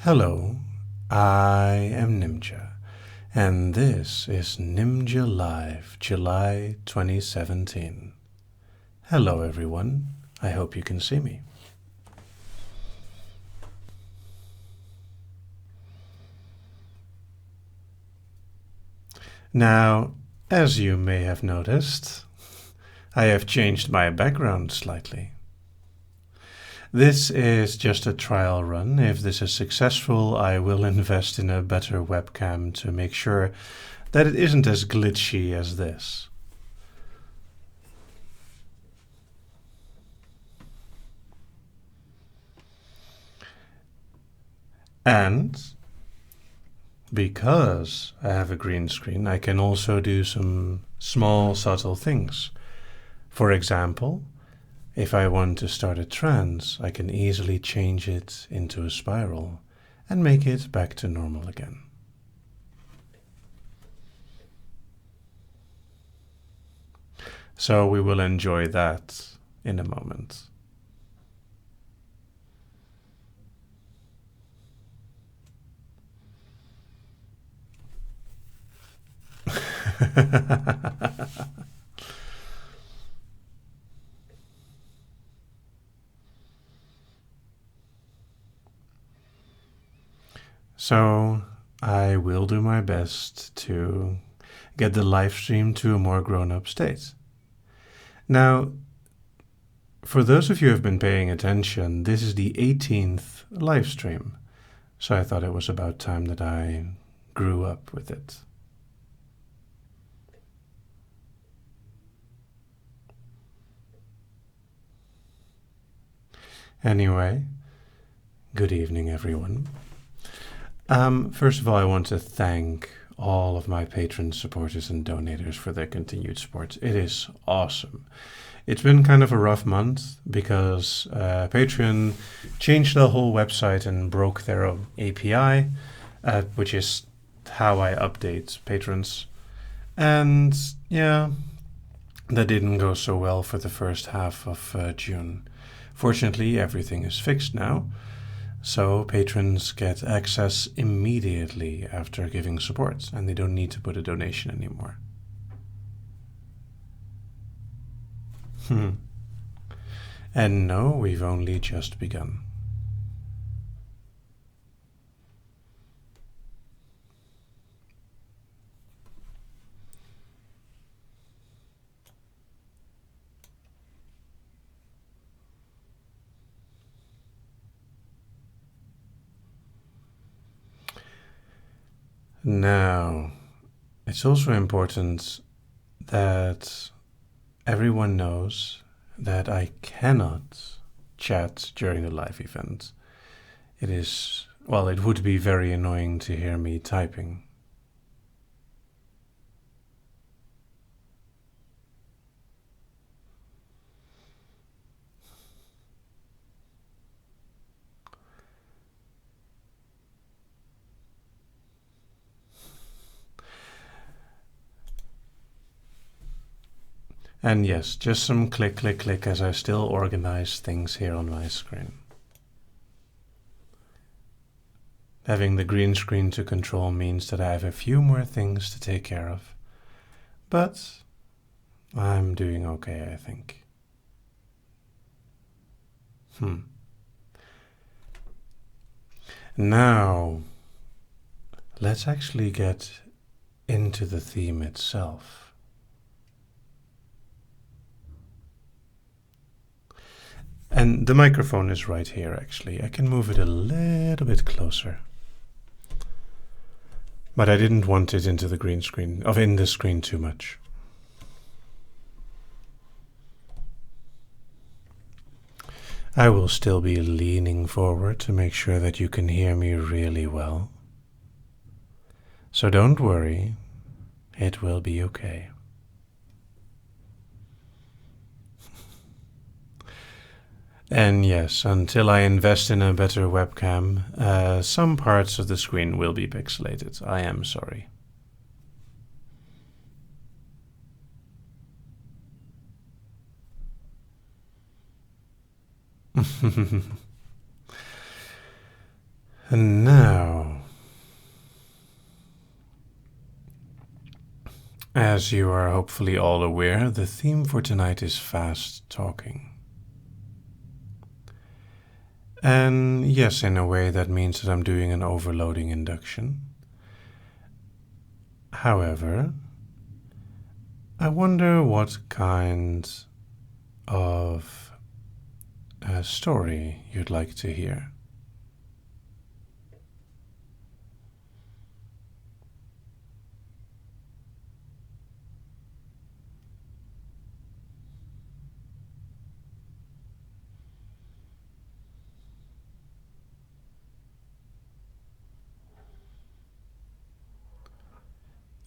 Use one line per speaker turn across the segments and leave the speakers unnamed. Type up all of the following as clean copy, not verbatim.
Hello, I am Nimja, and this is Nimja Live, July 2017. Hello everyone, I hope you can see me. Now, as you may have noticed, I have changed my background slightly. This is just a trial run. If this is successful, I will invest in a better webcam to make sure that it isn't as glitchy as this. And because I have a green screen, I can also do some small, subtle things. For example, if I want to start a trance, I can easily change it into a spiral and make it back to normal again. So we will enjoy that in a moment. So I will do my best to get the live stream to a more grown-up state. Now, for those of you who have been paying attention, this is the 18th live stream, so I thought it was about time that I grew up with it. Anyway, good evening everyone. First of all, I want to thank all of my patrons, supporters, and donators for their continued support. It is awesome. It's been kind of a rough month because Patreon changed the whole website and broke their own API, which is how I update patrons. And yeah, that didn't go so well for the first half of June. Fortunately, everything is fixed now. So patrons get access immediately after giving support, and they don't need to put a donation anymore. And no, we've only just begun. Now, it's also important that everyone knows that I cannot chat during the live event. It would be very annoying to hear me typing. And yes, just some click, click, click as I still organize things here on my screen. Having the green screen to control means that I have a few more things to take care of. But I'm doing okay, I think. Now, let's actually get into the theme itself. And the microphone is right here, actually. I can move it a little bit closer. But I didn't want it into the green screen, in the screen too much. I will still be leaning forward to make sure that you can hear me really well. So don't worry, it will be okay. And yes, until I invest in a better webcam, some parts of the screen will be pixelated. I am sorry. And now, as you are hopefully all aware, the theme for tonight is fast talking. And yes, in a way that means that I'm doing an overloading induction. However, I wonder what kind of story you'd like to hear.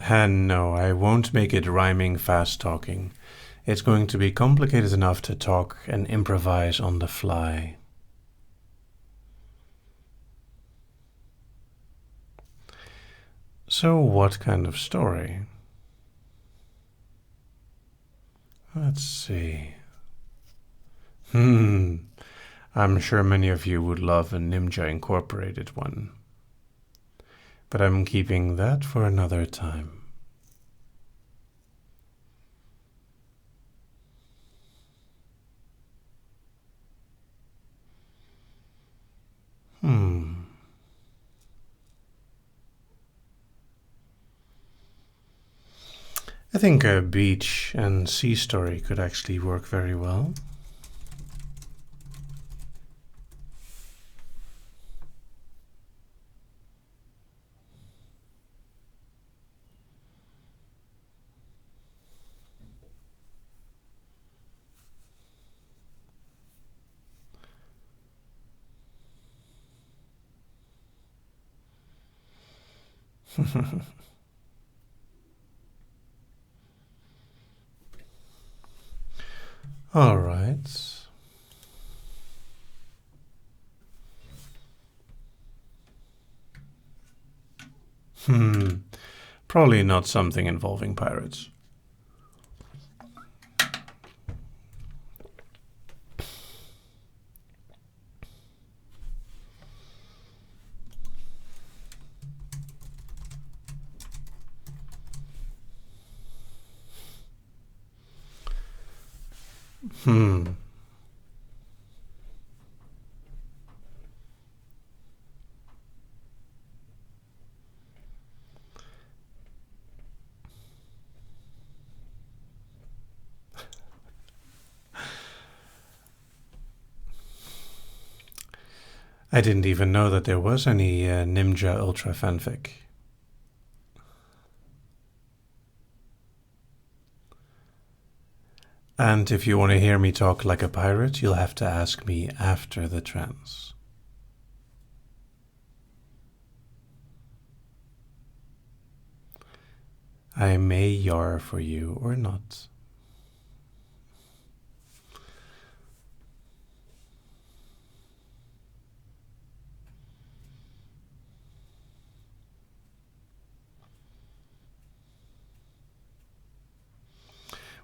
And no, I won't make it rhyming fast talking. It's going to be complicated enough to talk and improvise on the fly. So what kind of story? Let's see. I'm sure many of you would love a Nimja Incorporated one. But I'm keeping that for another time. I think a beach and sea story could actually work very well. All right. Probably not something involving pirates. I didn't even know that there was any Nimja Ultra fanfic. And if you want to hear me talk like a pirate, you'll have to ask me after the trance. I may yar for you or not.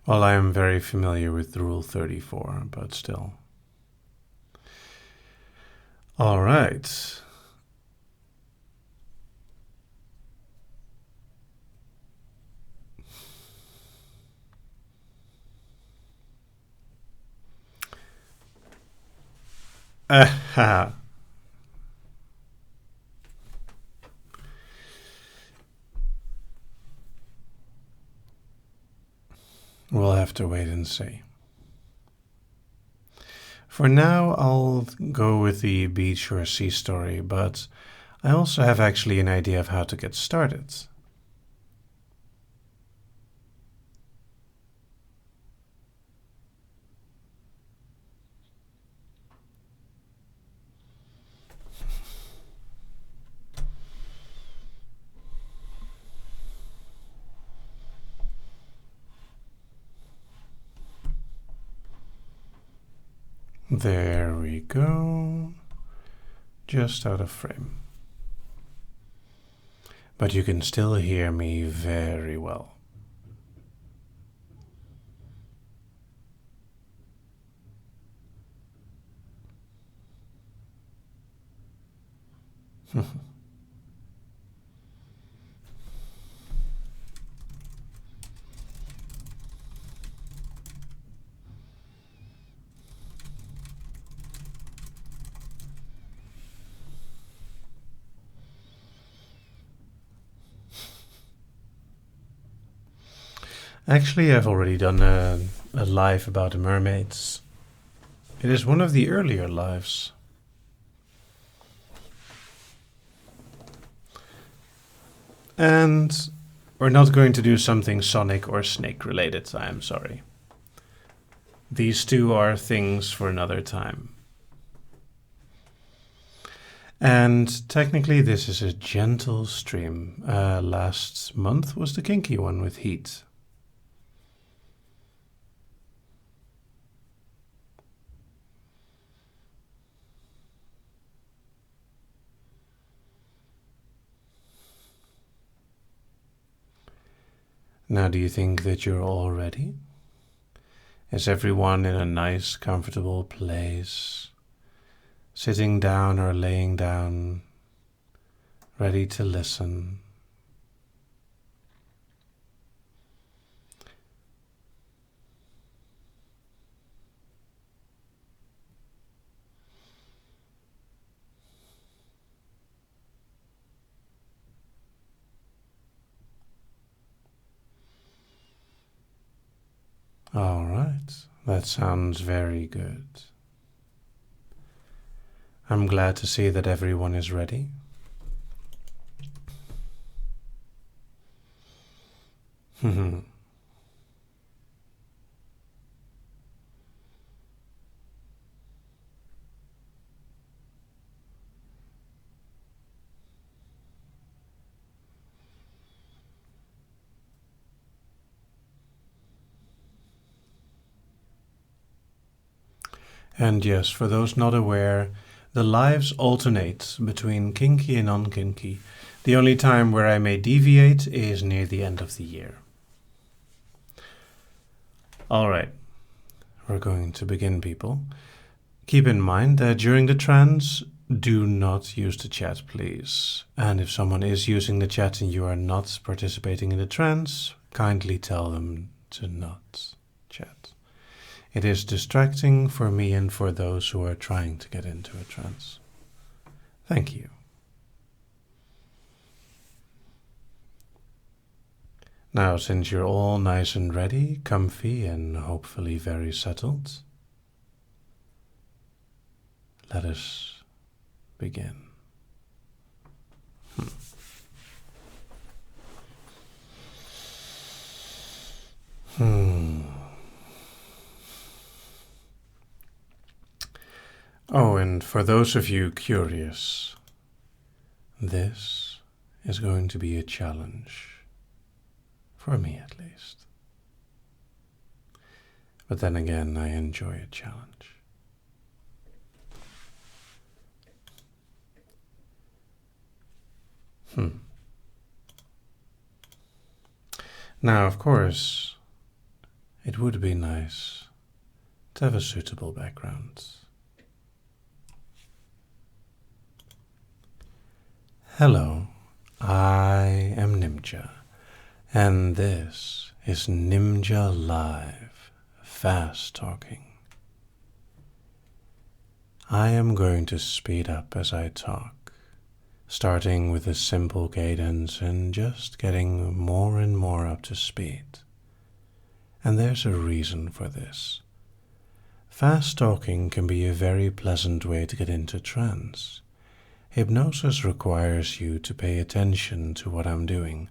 Well, I am very familiar with Rule 34, but still. All right. We'll have to wait and see. For now, I'll go with the beach or sea story, but I also have actually an idea of how to get started. There we go. Just out of frame. But you can still hear me very well. Actually, I've already done a live about the mermaids. It is one of the earlier lives. And we're not going to do something Sonic or Snake related, I am sorry. These two are things for another time. And technically this is a gentle stream. Last month was the kinky one with heat. Now, do you think that you're all ready? Is everyone in a nice, comfortable place? Sitting down or laying down, ready to listen? All right, that sounds very good. I'm glad to see that everyone is ready. And yes, for those not aware, the lives alternate between kinky and non-kinky. The only time where I may deviate is near the end of the year. All right, we're going to begin, people. Keep in mind that during the trance, do not use the chat, please. And if someone is using the chat and you are not participating in the trance, kindly tell them to not chat. It is distracting for me and for those who are trying to get into a trance. Thank you. Now, since you're all nice and ready, comfy, and hopefully very settled, let us begin. Oh, and for those of you curious, this is going to be a challenge. For me, at least. But then again, I enjoy a challenge. Now, of course, it would be nice to have a suitable background. Hello, I am Nimja, and this is Nimja Live, Fast Talking. I am going to speed up as I talk, starting with a simple cadence and just getting more and more up to speed. And there's a reason for this. Fast talking can be a very pleasant way to get into trance. Hypnosis requires you to pay attention to what I'm doing,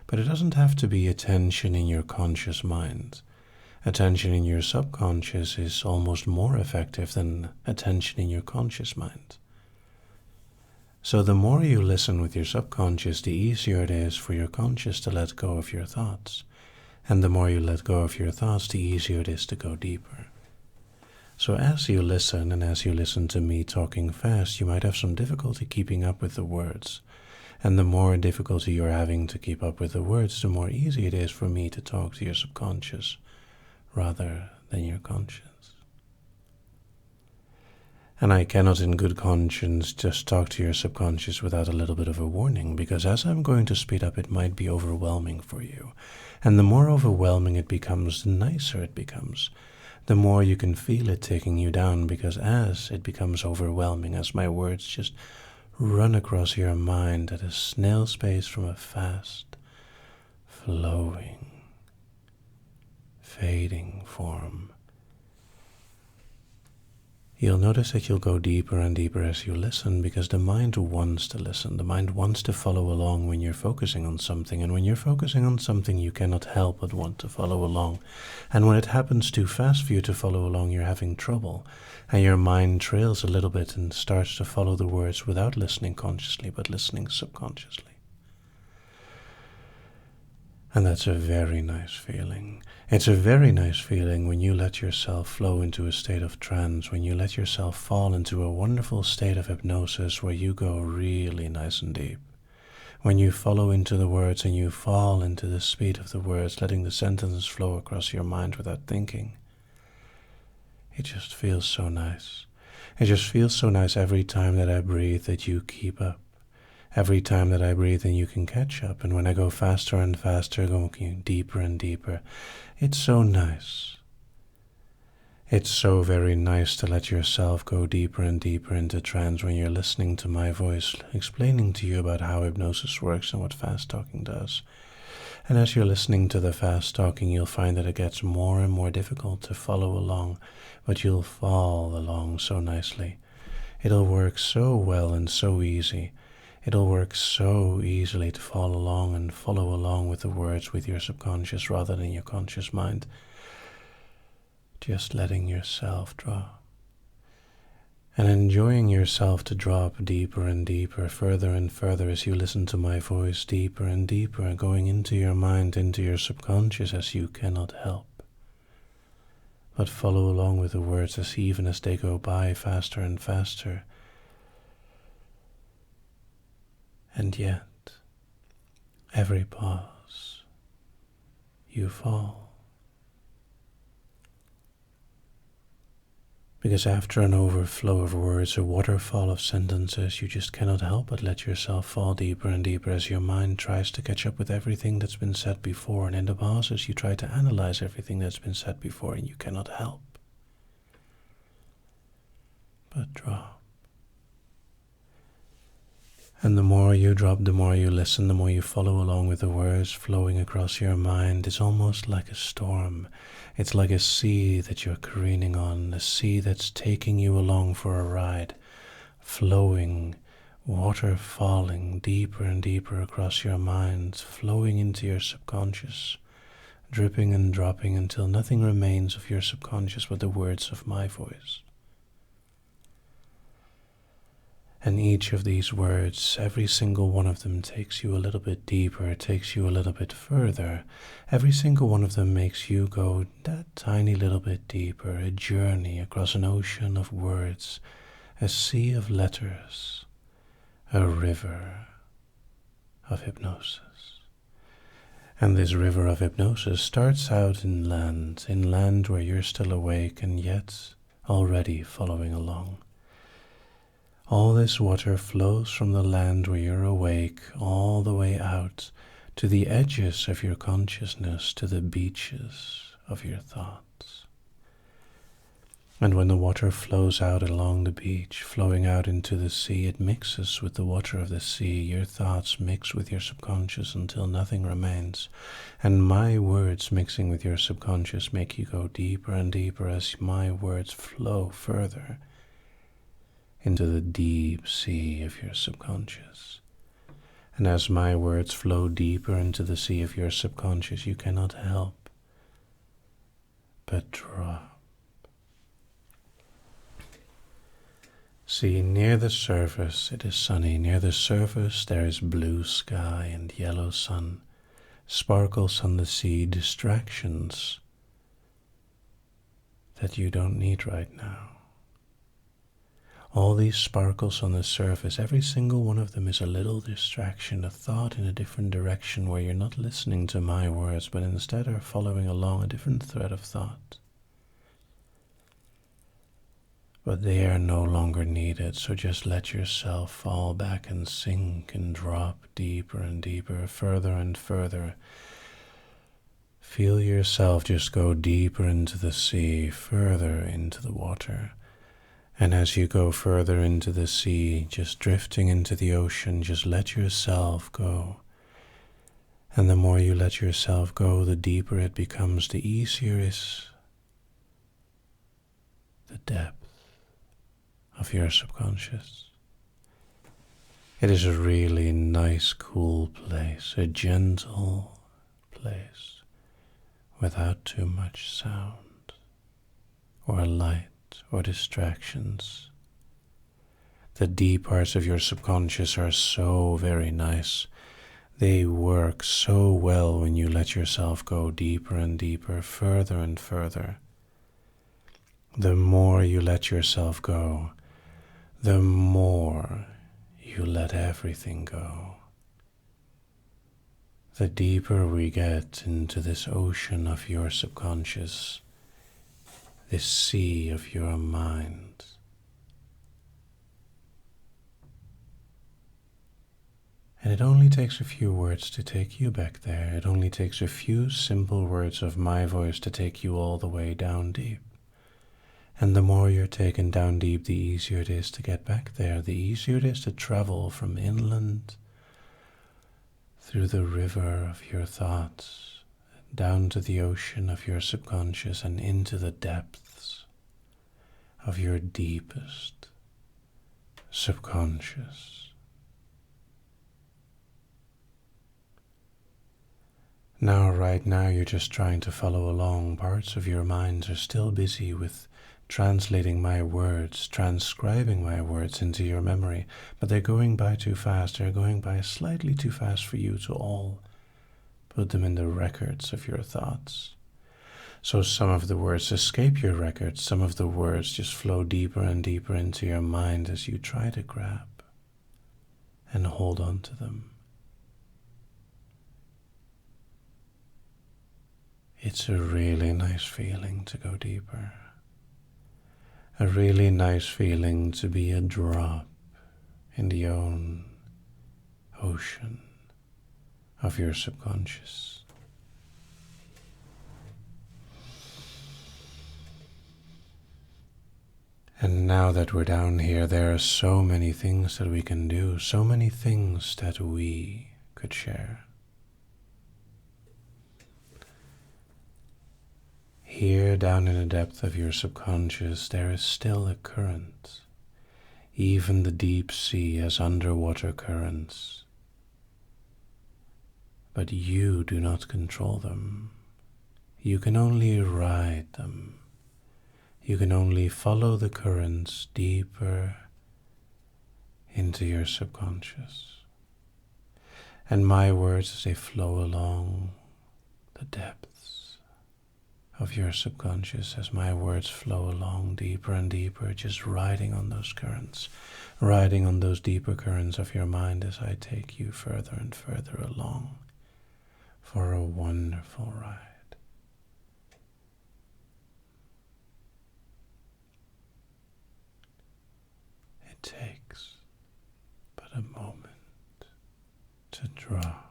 but it doesn't have to be attention in your conscious mind. Attention in your subconscious is almost more effective than attention in your conscious mind. So the more you listen with your subconscious, the easier it is for your conscious to let go of your thoughts. And the more you let go of your thoughts, the easier it is to go deeper. So as you listen, and as you listen to me talking fast, you might have some difficulty keeping up with the words. And the more difficulty you're having to keep up with the words, the more easy it is for me to talk to your subconscious rather than your conscious. And I cannot in good conscience just talk to your subconscious without a little bit of a warning, because as I'm going to speed up, it might be overwhelming for you. And the more overwhelming it becomes, the nicer it becomes. The more you can feel it taking you down, because as it becomes overwhelming, as my words just run across your mind at a snail's pace from a fast, flowing, fading form, you'll notice that you'll go deeper and deeper as you listen, because the mind wants to listen. The mind wants to follow along when you're focusing on something. And when you're focusing on something, you cannot help but want to follow along. And when it happens too fast for you to follow along, you're having trouble. And your mind trails a little bit and starts to follow the words without listening consciously, but listening subconsciously. And that's a very nice feeling. It's a very nice feeling when you let yourself flow into a state of trance, when you let yourself fall into a wonderful state of hypnosis where you go really nice and deep. When you follow into the words and you fall into the speed of the words, letting the sentences flow across your mind without thinking. It just feels so nice. It just feels so nice every time that I breathe that you keep up. Every time that I breathe and you can catch up, and when I go faster and faster, going deeper and deeper, it's so nice. It's so very nice to let yourself go deeper and deeper into trance when you're listening to my voice, explaining to you about how hypnosis works and what fast talking does. And as you're listening to the fast talking, you'll find that it gets more and more difficult to follow along, but you'll fall along so nicely. It'll work so well and so easy. It'll work so easily to follow along and follow along with the words with your subconscious rather than your conscious mind. Just letting yourself drop. And enjoying yourself to drop deeper and deeper, further and further as you listen to my voice, deeper and deeper, going into your mind, into your subconscious as you cannot help. But follow along with the words as even as they go by faster and faster. And yet, every pause, you fall. Because after an overflow of words, a waterfall of sentences, you just cannot help but let yourself fall deeper and deeper as your mind tries to catch up with everything that's been said before. And in the pauses, you try to analyze everything that's been said before, and you cannot help but drop. And the more you drop, the more you listen, the more you follow along with the words flowing across your mind. It's almost like a storm. It's like a sea that you're careening on, a sea that's taking you along for a ride, flowing, water falling deeper and deeper across your mind, flowing into your subconscious, dripping and dropping until nothing remains of your subconscious but the words of my voice. And each of these words, every single one of them takes you a little bit deeper, takes you a little bit further. Every single one of them makes you go that tiny little bit deeper, a journey across an ocean of words, a sea of letters, a river of hypnosis. And this river of hypnosis starts out in land where you're still awake and yet already following along. All this water flows from the land where you're awake all the way out to the edges of your consciousness, to the beaches of your thoughts. And when the water flows out along the beach, flowing out into the sea, it mixes with the water of the sea. Your thoughts mix with your subconscious until nothing remains. And my words mixing with your subconscious make you go deeper and deeper as my words flow further into the deep sea of your subconscious. And as my words flow deeper into the sea of your subconscious, you cannot help but drop. See, near the surface it is sunny. Near the surface there is blue sky and yellow sun, sparkles on the sea, distractions that you don't need right now. All these sparkles on the surface, every single one of them is a little distraction, a thought in a different direction where you're not listening to my words, but instead are following along a different thread of thought. but they are no longer needed. So just let yourself fall back and sink and drop deeper and deeper, further and further. Feel yourself just go deeper into the sea, further into the water. And as you go further into the sea, just drifting into the ocean, just let yourself go. And the more you let yourself go, the deeper it becomes, the easier is the depth of your subconscious. It is a really nice, cool place, a gentle place, without too much sound or light or distractions. The deep parts of your subconscious are so very nice. They work so well when you let yourself go deeper and deeper, further and further. The more you let yourself go, the more you let everything go. The deeper we get into this ocean of your subconscious, this sea of your mind, and it only takes a few words to take you back there. It only takes a few simple words of my voice to take you all the way down deep. And the more you're taken down deep, the easier it is to get back there, the easier it is to travel from inland through the river of your thoughts, down to the ocean of your subconscious and into the depths of your deepest subconscious. Now, right now, you're just trying to follow along. Parts of your mind are still busy with translating my words, transcribing my words into your memory, but they're going by too fast. They're going by slightly too fast for you to all put them in the records of your thoughts. So some of the words escape your records, some of the words just flow deeper and deeper into your mind as you try to grab and hold on to them. It's a really nice feeling to go deeper. A really nice feeling to be a drop in the own ocean of your subconscious. And now that we're down here, there are so many things that we can do, so many things that we could share. Here, down in the depth of your subconscious, there is still a current. Even the deep sea has underwater currents. But you do not control them. You can only ride them. You can only follow the currents deeper into your subconscious. And my words, as they flow along the depths of your subconscious, as my words flow along deeper and deeper, just riding on those currents, riding on those deeper currents of your mind as I take you further and further along for a wonderful ride. It takes but a moment to drop.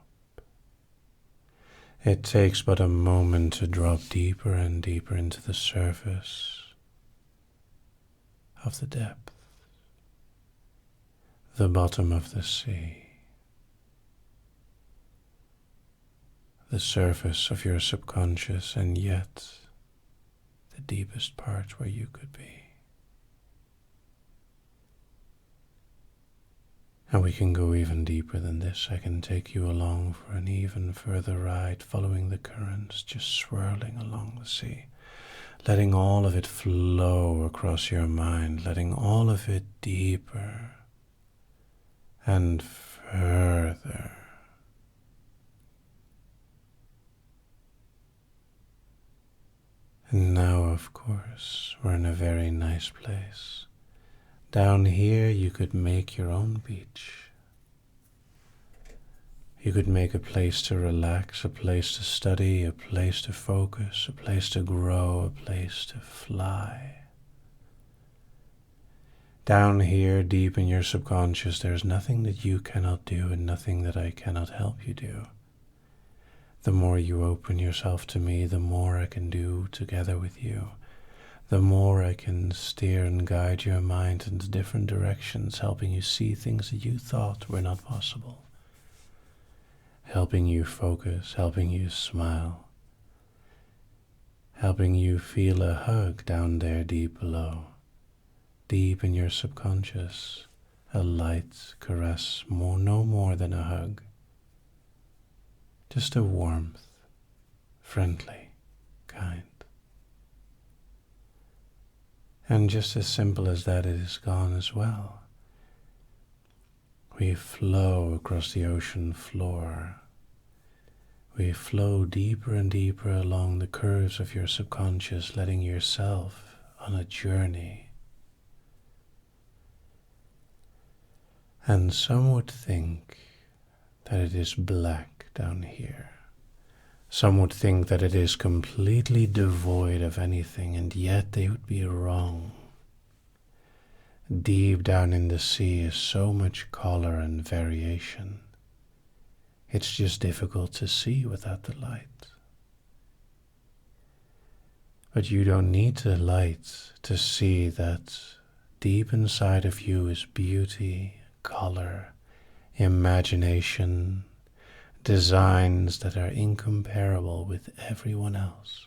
It takes but a moment to drop deeper and deeper into the surface of the depth, the bottom of the sea, the surface of your subconscious, and yet the deepest part where you could be. And we can go even deeper than this. I can take you along for an even further ride, following the currents, just swirling along the sea, letting all of it flow across your mind, letting all of it deeper and further. And now, of course, we're in a very nice place. Down here, you could make your own beach. You could make a place to relax, a place to study, a place to focus, a place to grow, a place to fly. Down here, deep in your subconscious, there's nothing that you cannot do and nothing that I cannot help you do. The more you open yourself to me, the more I can do together with you. The more I can steer and guide your mind into different directions, helping you see things that you thought were not possible. Helping you focus, helping you smile. Helping you feel a hug down there deep below. Deep in your subconscious, a light caress, no more than a hug. Just a warmth, friendly, kind. And just as simple as that, it is gone as well. We flow across the ocean floor. We flow deeper and deeper along the curves of your subconscious, letting yourself on a journey. And some would think that it is black down here. Some would think that it is completely devoid of anything, and yet they would be wrong. Deep down in the sea is so much color and variation. It's just difficult to see without the light. But you don't need the light to see that deep inside of you is beauty, color, imagination, designs that are incomparable with everyone else.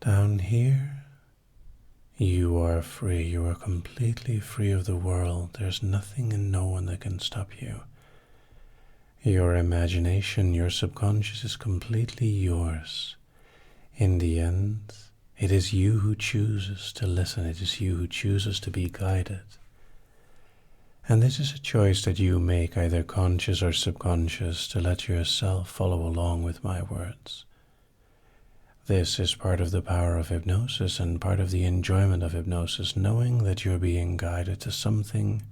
Down here, you are free. You are completely free of the world. There's nothing and no one that can stop you. Your imagination, your subconscious is completely yours. In the end, it is you who chooses to listen. It is you who chooses to be guided. And this is a choice that you make, either conscious or subconscious, to let yourself follow along with my words. This is part of the power of hypnosis and part of the enjoyment of hypnosis, knowing that you're being guided to something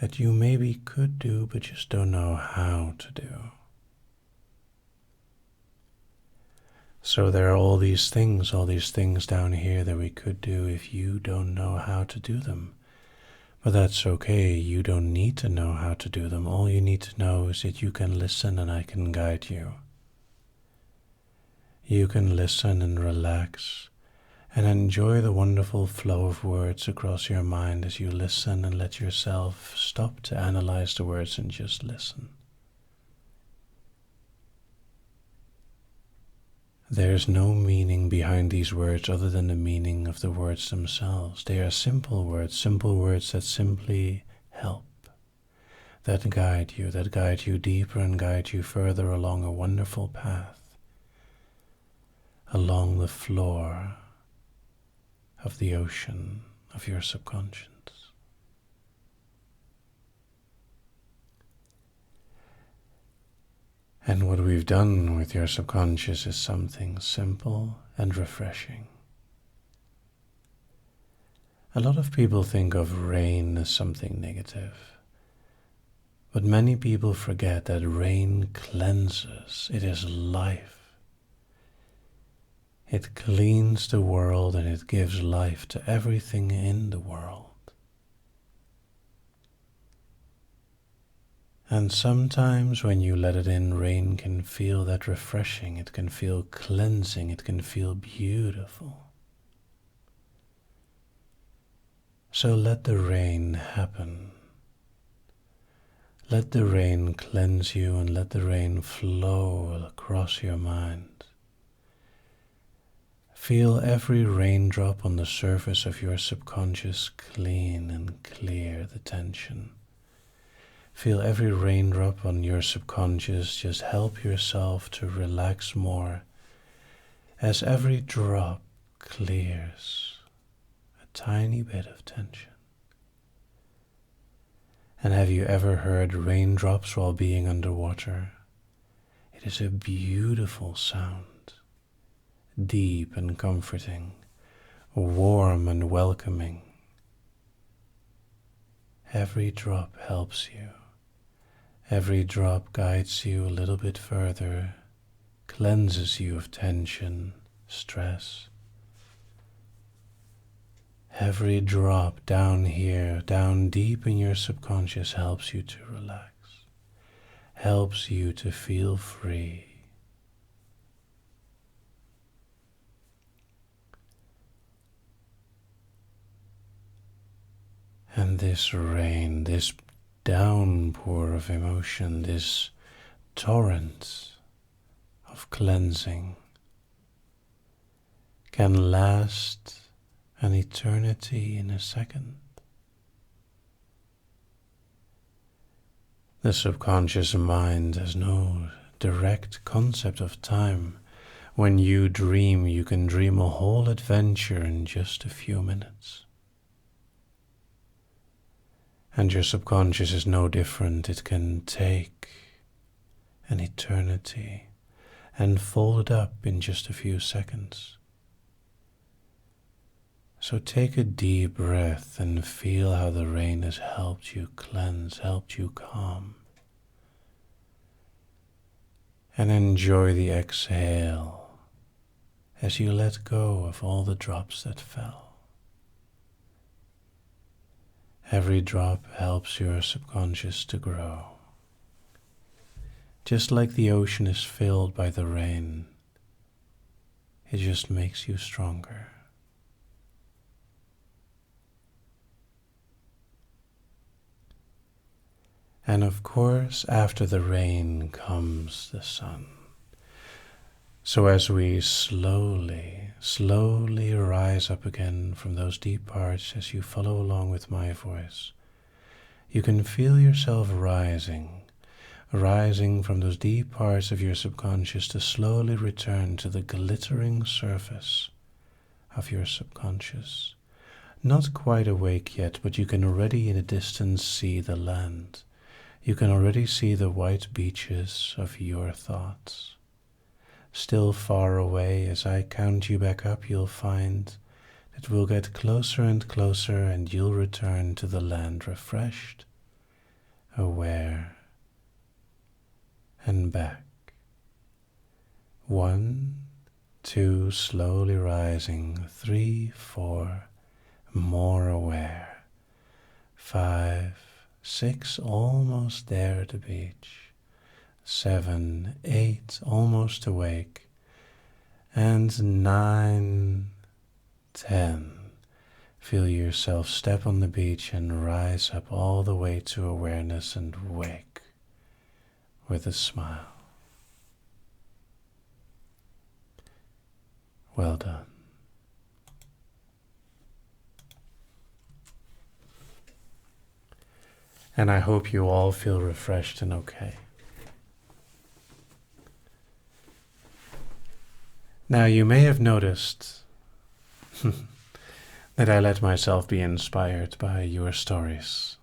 that you maybe could do but just don't know how to do. So there are all these things down here that we could do if you don't know how to do them. But that's okay, you don't need to know how to do them. All you need to know is that you can listen and I can guide you. You can listen and relax and enjoy the wonderful flow of words across your mind as you listen and let yourself stop to analyze the words and just listen. There's no meaning behind these words other than the meaning of the words themselves. They are simple words that simply help, that guide you deeper and guide you further along a wonderful path, along the floor of the ocean of your subconscious. And what we've done with your subconscious is something simple and refreshing. A lot of people think of rain as something negative, but many people forget that rain cleanses. It is life. It cleans the world and it gives life to everything in the world. And sometimes when you let it in, rain can feel that refreshing, it can feel cleansing, it can feel beautiful. So let the rain happen. Let the rain cleanse you and let the rain flow across your mind. Feel every raindrop on the surface of your subconscious clean and clear the tension. Feel every raindrop on your subconscious just help yourself to relax more as every drop clears a tiny bit of tension. And have you ever heard raindrops while being underwater? It is a beautiful sound, deep and comforting, warm and welcoming. Every drop helps you. Every drop guides you a little bit further cleanses you of tension, stress. Every drop down here, down deep in your subconscious, helps you to relax, helps you to feel free. And this rain, this downpour of emotion, this torrent of cleansing can last an eternity in a second. The subconscious mind has no direct concept of time. When you dream, you can dream a whole adventure in just a few minutes. And your subconscious is no different. It can take an eternity and fold it up in just a few seconds. So take a deep breath and feel how the rain has helped you cleanse, helped you calm. And enjoy the exhale as you let go of all the drops that fell. Every drop helps your subconscious to grow. Just like the ocean is filled by the rain, it just makes you stronger. And of course, after the rain comes the sun. So as we slowly rise up again from those deep parts, as you follow along with my voice, you can feel yourself rising from those deep parts of your subconscious to slowly return to the glittering surface of your subconscious. Not quite awake yet, but you can already in the distance see the land. You can already see the white beaches of your thoughts. Still far away, as I count you back up, you'll find that we'll get closer and closer, and you'll return to the land refreshed, aware, and back. 1, 2, slowly rising. 3, 4, more aware. 5, 6, almost there at the beach. 7, 8, almost awake. And 9, 10. Feel yourself step on the beach and rise up all the way to awareness and wake with a smile. Well done. And I hope you all feel refreshed and okay. Now you may have noticed that I let myself be inspired by your stories.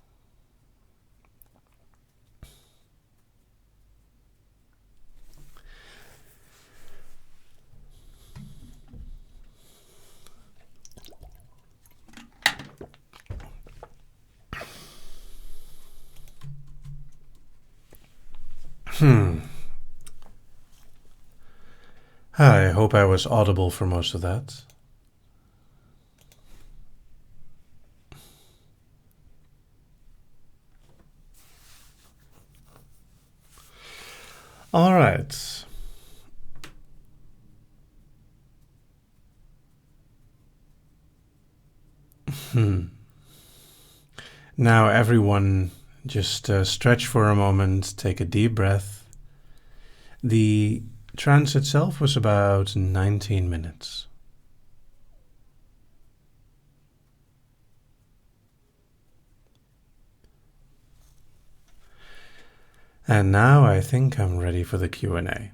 I hope I was audible for most of that. All right. Now everyone just stretch for a moment, take a deep breath. The trance itself was about 19 minutes. And now I think I'm ready for the Q&A.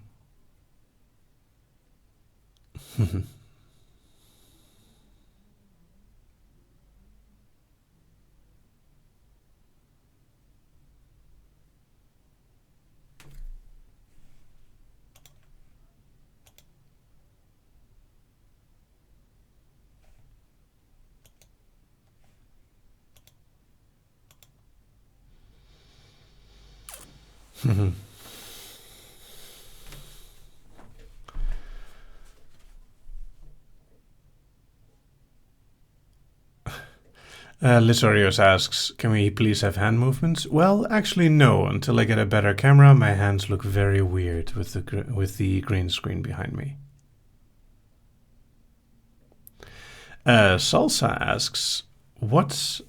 Lissorius asks, can we please have hand movements? Well, actually no. Until I get a better camera, my hands look very weird with the green screen behind me. Salsa asks, what's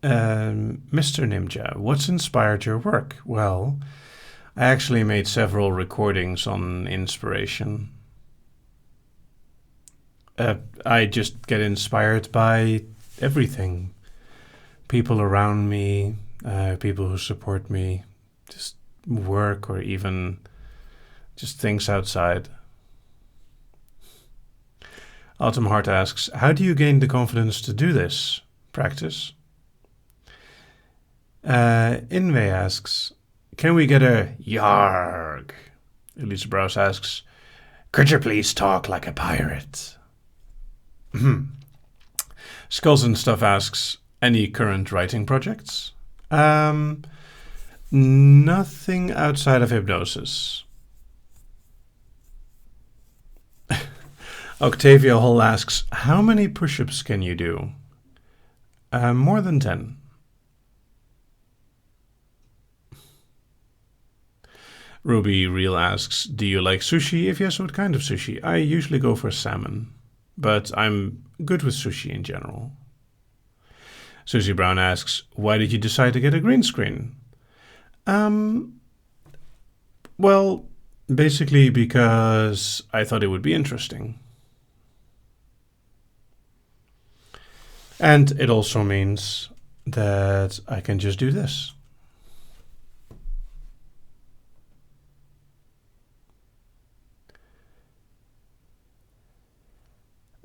Mr. Nimja, what's inspired your work? Well, I actually made several recordings on inspiration. I just get inspired by everything. People around me, people who support me, just work or even just things outside. Autumn Heart asks, how do you gain the confidence to do this? Practice. Inway asks, can we get a yarg? Elisa Browse asks, could you please talk like a pirate? Skulls and Stuff asks, any current writing projects? Nothing outside of hypnosis. Octavia Hall asks, how many push-ups can you do? More than 10. Ruby Real asks, do you like sushi? If yes, what kind of sushi? I usually go for salmon, but I'm good with sushi in general. Susie Brown asks, why did you decide to get a green screen? Well, basically because I thought it would be interesting. And it also means that I can just do this.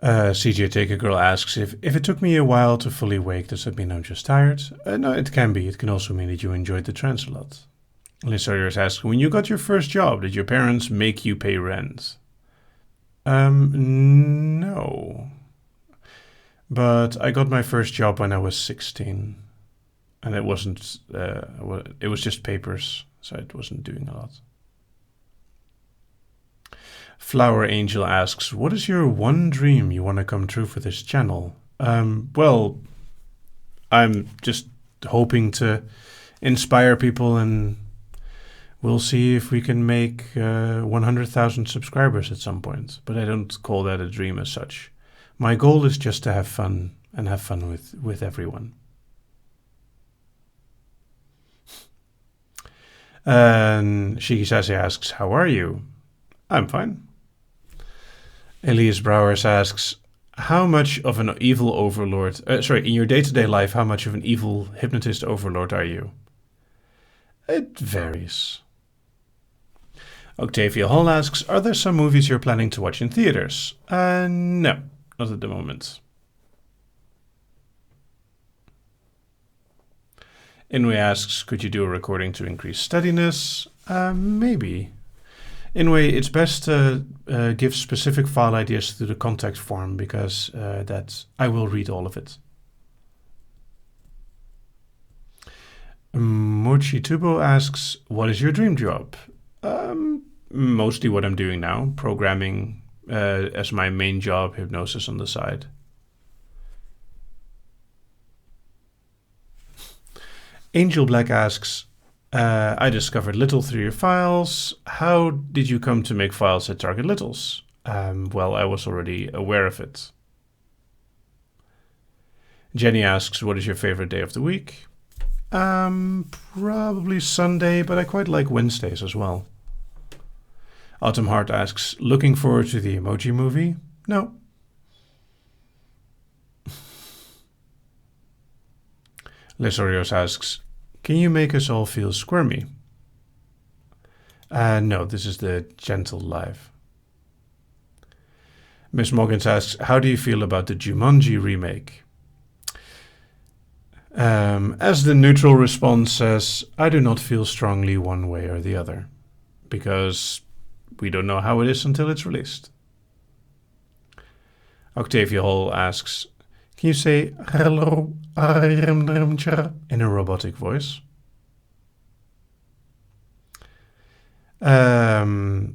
CJ Take a Girl asks, if it took me a while to fully wake, does that mean I'm just tired? No, it can be. It can also mean that you enjoyed the trance a lot. Liz Sawyers asks, when you got your first job, did your parents make you pay rent? No. But I got my first job when I was 16. And it wasn't, it was just papers, so it wasn't doing a lot. Flower Angel asks, what is your one dream you want to come true for this channel? Well, I'm just hoping to inspire people, and we'll see if we can make 100,000 subscribers at some point. But I don't call that a dream as such. My goal is just to have fun, and have fun with everyone. And Shikisase asks, how are you? I'm fine. Elias Brouwers asks, how much of an evil overlord, in your day-to-day life, how much of an evil hypnotist overlord are you? It varies. Octavia Hall asks, are there some movies you're planning to watch in theaters? No, not at the moment. Inway asks, could you do a recording to increase steadiness? Maybe. Anyway, it's best to give specific file ideas through the contact form, because I will read all of it. Mochi Tubo asks, what is your dream job? Mostly what I'm doing now, programming as my main job, hypnosis on the side. Angel Black asks, I discovered Little through your files. How did you come to make files that target Littles? Well, I was already aware of it. Jenny asks, what is your favorite day of the week? Probably Sunday, but I quite like Wednesdays as well. Autumn Heart asks, looking forward to the Emoji Movie? No. Lesorios asks, can you make us all feel squirmy? No, this is the gentle live. Miss Morgans asks, how do you feel about the Jumanji remake? As the neutral response says, I do not feel strongly one way or the other, because we don't know how it is until it's released. Octavia Hall asks, can you say hello in a robotic voice? Nova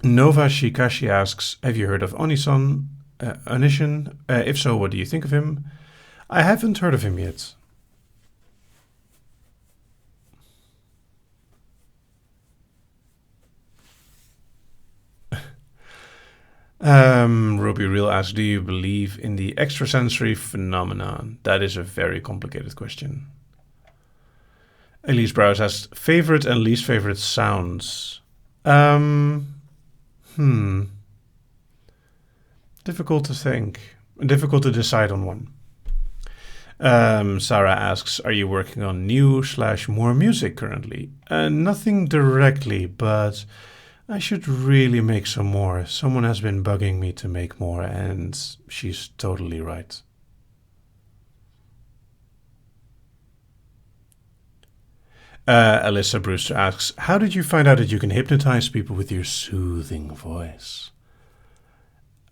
Shikashi asks, have you heard of Onison? Anishin? If so, what do you think of him? I haven't heard of him yet. Ruby Real asks, do you believe in the extrasensory phenomenon? That is a very complicated question. Elise Browse asks, favorite and least favorite sounds? Difficult to think. Difficult to decide on one. Sarah asks, are you working on new/more music currently? Nothing directly, but I should really make some more. Someone has been bugging me to make more, and she's totally right. Alyssa Brewster asks, how did you find out that you can hypnotize people with your soothing voice?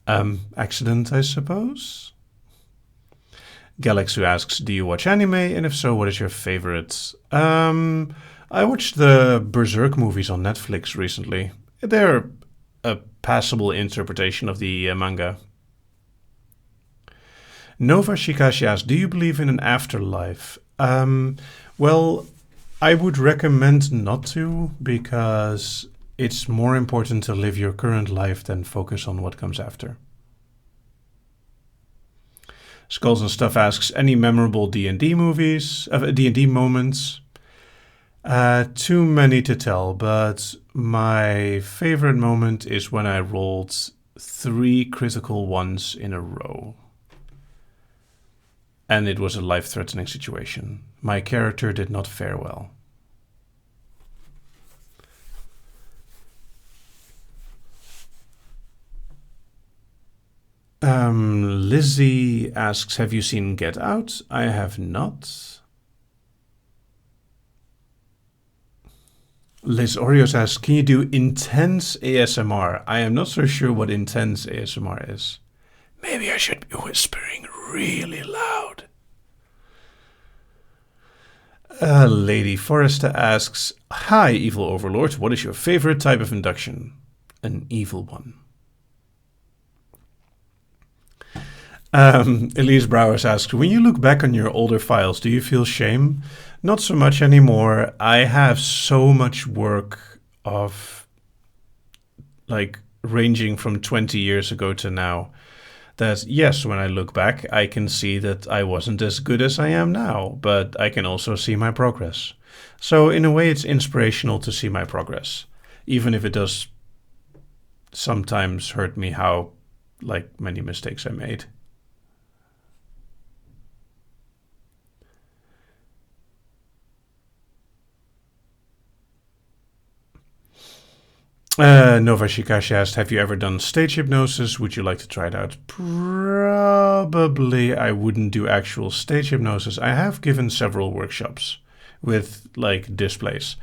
Accident, I suppose? Galaxy asks, do you watch anime? And if so, what is your favorite? I watched the Berserk movies on Netflix recently. They're a passable interpretation of the manga. Nova Shikashi asks, do you believe in an afterlife? Well, I would recommend not to, because it's more important to live your current life than focus on what comes after. Skulls and Stuff asks, any memorable D&D movies, D&D moments? Too many to tell, but my favorite moment is when I rolled 3 critical ones in a row. And it was a life-threatening situation. My character did not fare well. Lizzie asks, have you seen Get Out? I have not. Liz Oreos asks, can you do intense ASMR? I am not so sure what intense ASMR is. Maybe I should be whispering really loud. Lady Forrester asks, hi, evil overlord, what is your favorite type of induction? An evil one. Elise Brouwers asks, when you look back on your older files, do you feel shame? Not so much anymore. I have so much work of, like, ranging from 20 years ago to now, that yes, when I look back, I can see that I wasn't as good as I am now, but I can also see my progress. So in a way, it's inspirational to see my progress, even if it does sometimes hurt me how, like, many mistakes I made. Nova Shikashi asked, have you ever done stage hypnosis? Would you like to try it out? Probably I wouldn't do actual stage hypnosis. I have given several workshops with, like, displays,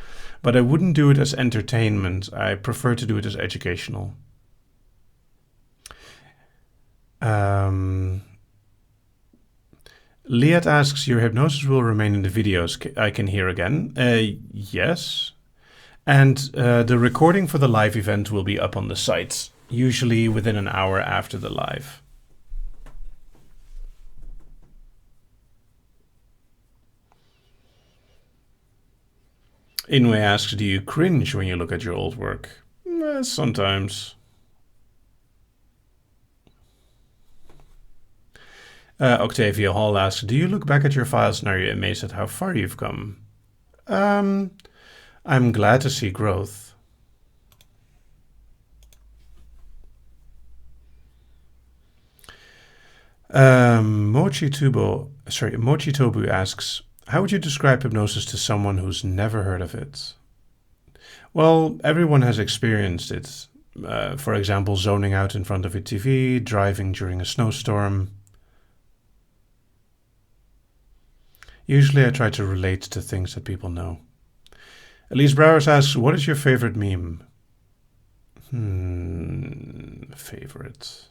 but I wouldn't do it as entertainment. I prefer to do it as educational. Liat asks, your hypnosis will remain in the videos I can hear again. Yes. And the recording for the live event will be up on the site, usually within an hour after the live. Inwe asks, do you cringe when you look at your old work? Sometimes. Octavia Hall asks, do you look back at your files and are you amazed at how far you've come? I'm glad to see growth. Mochitobu asks, how would you describe hypnosis to someone who's never heard of it? Well, everyone has experienced it. For example, zoning out in front of a TV, driving during a snowstorm. Usually I try to relate to things that people know. Elise Browers asks, what is your favorite meme? Favorite.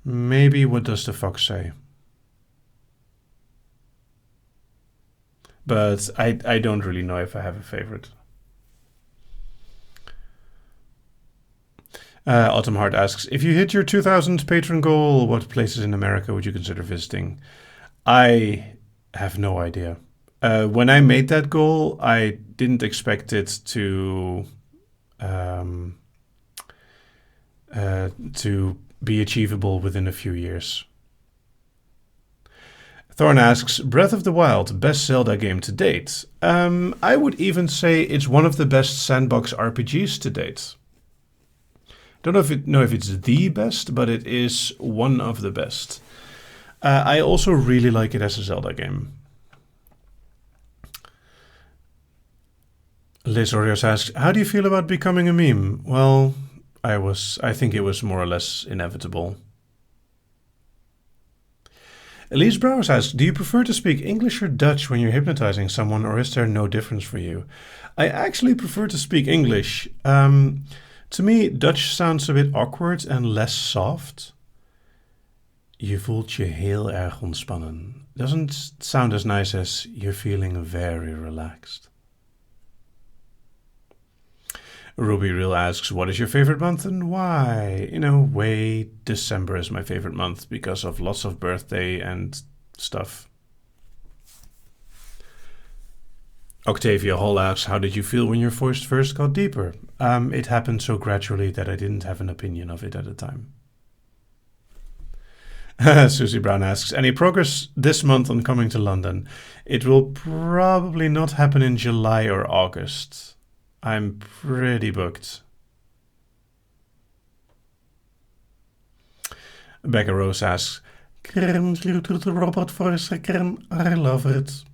Maybe what does the fox say? But I don't really know if I have a favorite. Autumn Heart asks, if you hit your 2000 patron goal, what places in America would you consider visiting? I have no idea. When I made that goal, I didn't expect it to be achievable within a few years. Thorn asks, Breath of the Wild, best Zelda game to date. I would even say it's one of the best sandbox RPGs to date. Don't know if it's the best, but it is one of the best. I also really like it as a Zelda game. Liz Orios asks, how do you feel about becoming a meme? Well, I think it was more or less inevitable. Elise Brouwers asks, do you prefer to speak English or Dutch when you're hypnotizing someone, or is there no difference for you? I actually prefer to speak English. To me, Dutch sounds a bit awkward and less soft. Je voelt je heel erg ontspannen. Doesn't sound as nice as you're feeling very relaxed. Ruby Real asks, what is your favorite month and why? In a way, December is my favorite month because of lots of birthday and stuff. Octavia Hall asks, how did you feel when your voice first got deeper? It happened so gradually that I didn't have an opinion of it at the time. Susie Brown asks, any progress this month on coming to London? It will probably not happen in July or August. I'm pretty booked. Becca Rose asks, Robot Forrester Kern, I love it.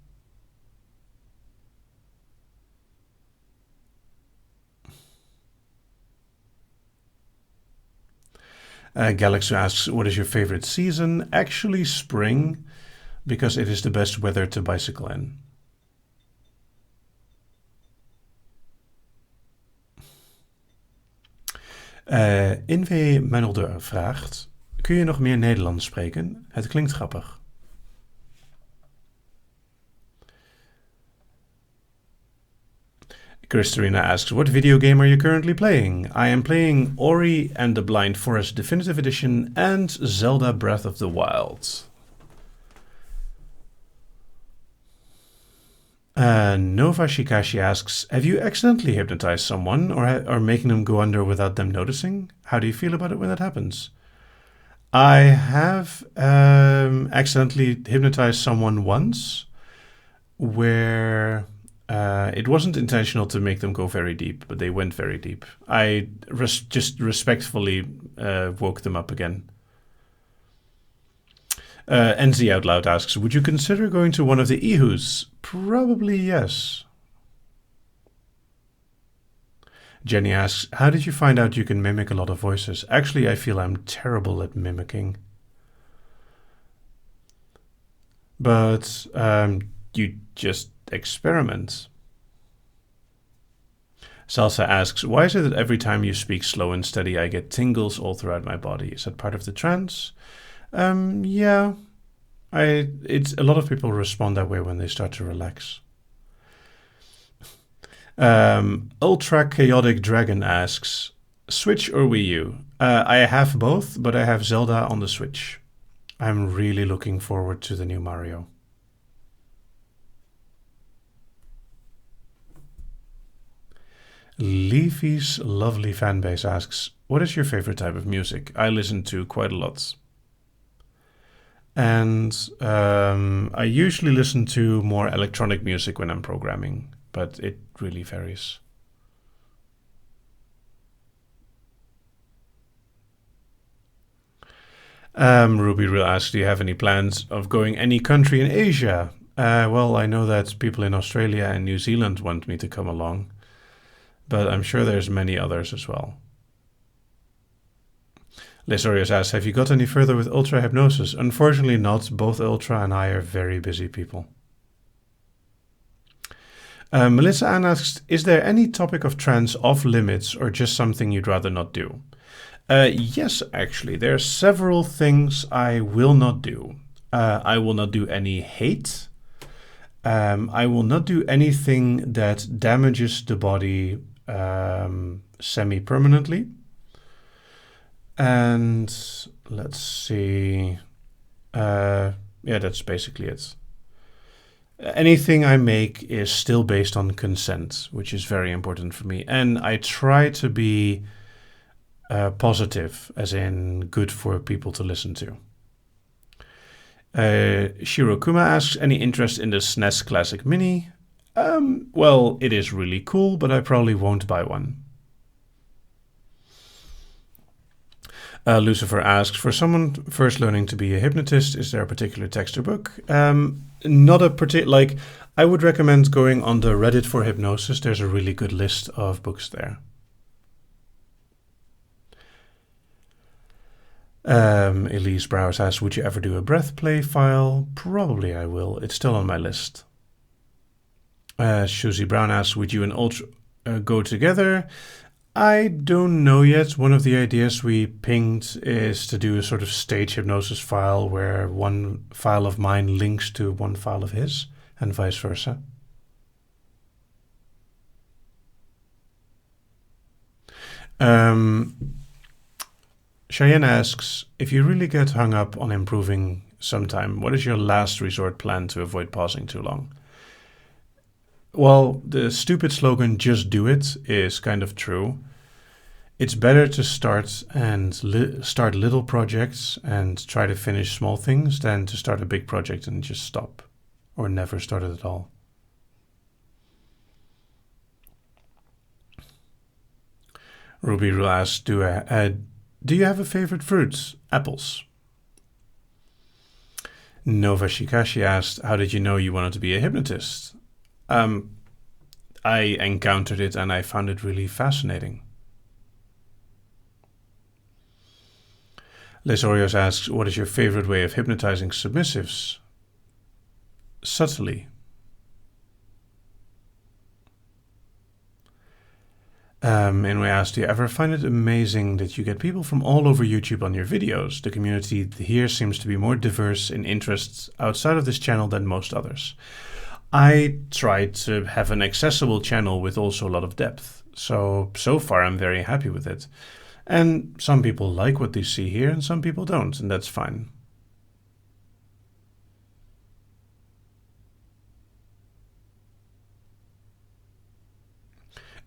Galaxy asks, what is your favorite season? Actually spring, because it is the best weather to bicycle in. Inve Menelder vraagt, kun je nog meer Nederlands spreken? Het klinkt grappig. Christerina asks, what video game are you currently playing? I am playing Ori and the Blind Forest Definitive Edition and Zelda Breath of the Wild. Nova Shikashi asks, have you accidentally hypnotized someone or making them go under without them noticing? How do you feel about it when that happens? I have accidentally hypnotized someone once where it wasn't intentional to make them go very deep, but they went very deep. I just respectfully woke them up again. NZ Out Loud asks, would you consider going to one of the EHUs? Probably yes. Jenny asks, how did you find out you can mimic a lot of voices? Actually, I feel I'm terrible at mimicking. But you just experiment. Salsa asks, why is it that every time you speak slow and steady, I get tingles all throughout my body? Is that part of the trance? Yeah, it's a lot of people respond that way when they start to relax. Ultra Chaotic Dragon asks, Switch or Wii U? I have both, but I have Zelda on the Switch. I'm really looking forward to the new Mario. Leafy's lovely fanbase asks, what is your favorite type of music? I listen to quite a lot. And I usually listen to more electronic music when I'm programming, but it really varies. Ruby Real asks, do you have any plans of going any country in Asia? Well, I know that people in Australia and New Zealand want me to come along, but I'm sure there's many others as well. Lesorius asks, have you got any further with Ultra Hypnosis? Unfortunately not. Both Ultra and I are very busy people. Melissa Ann asks, is there any topic of trance off limits or just something you'd rather not do? Yes, actually. There are several things I will not do. I will not do any hate. I will not do anything that damages the body semi-permanently. And let's see. Yeah, that's basically it. Anything I make is still based on consent, which is very important for me. And I try to be positive, as in good for people to listen to. Shirokuma asks, any interest in the SNES Classic Mini? Well, it is really cool, but I probably won't buy one. Lucifer asks, for someone first learning to be a hypnotist, is there a particular text or book? Not a particular, like, I would recommend going on the Reddit for hypnosis. There's a really good list of books there. Elise Browers asks, would you ever do a breath play file? Probably I will. It's still on my list. Susie Brown asks, would you and Ultra go together? I don't know yet. One of the ideas we pinged is to do a sort of stage hypnosis file where one file of mine links to one file of his and vice versa. Cheyenne asks, if you really get hung up on improving sometime, what is your last resort plan to avoid pausing too long? Well, the stupid slogan, just do it, is kind of true. It's better to start start little projects and try to finish small things than to start a big project and just stop or never start it at all. Ruby Rule asks, do you have a favorite fruit? Apples. Nova Shikashi asked, how did you know you wanted to be a hypnotist? I encountered it and I found it really fascinating. Les Orios asks, what is your favorite way of hypnotizing submissives? Subtly. And we asked, do you ever find it amazing that you get people from all over YouTube on your videos? The community here seems to be more diverse in interests outside of this channel than most others. I try to have an accessible channel with also a lot of depth. So far I'm very happy with it. And some people like what they see here and some people don't, and that's fine.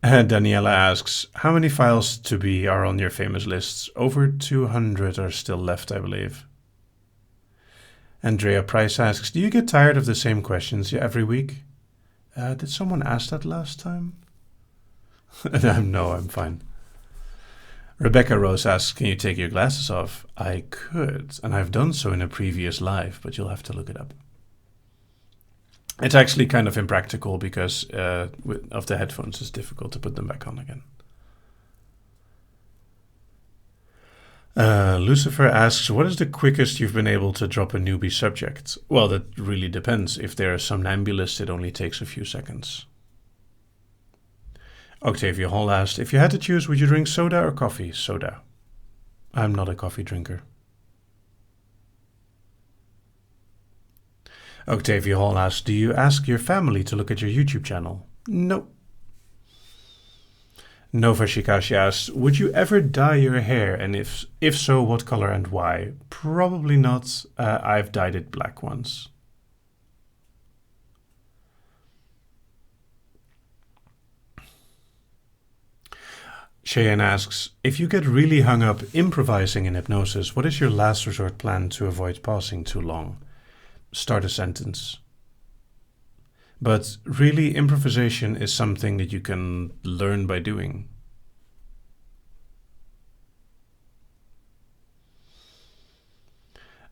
Daniela asks, how many files to be are on your famous lists? Over 200 are still left, I believe. Andrea Price asks, do you get tired of the same questions every week? Did someone ask that last time? No, I'm fine. Rebecca Rose asks, can you take your glasses off? I could, and I've done so in a previous live, but you'll have to look it up. It's actually kind of impractical because of the headphones, it's difficult to put them back on again. Lucifer asks, what is the quickest you've been able to drop a newbie subject? Well, that really depends. If they're a somnambulist, it only takes a few seconds. Octavia Hall asked, if you had to choose, would you drink soda or coffee? Soda. I'm not a coffee drinker. Octavia Hall asked, do you ask your family to look at your YouTube channel? No. Nova Shikashi asks, would you ever dye your hair? And if so, what color and why? Probably not. I've dyed it black once. Cheyenne asks, if you get really hung up improvising in hypnosis, what is your last resort plan to avoid pausing too long? Start a sentence. But really, improvisation is something that you can learn by doing.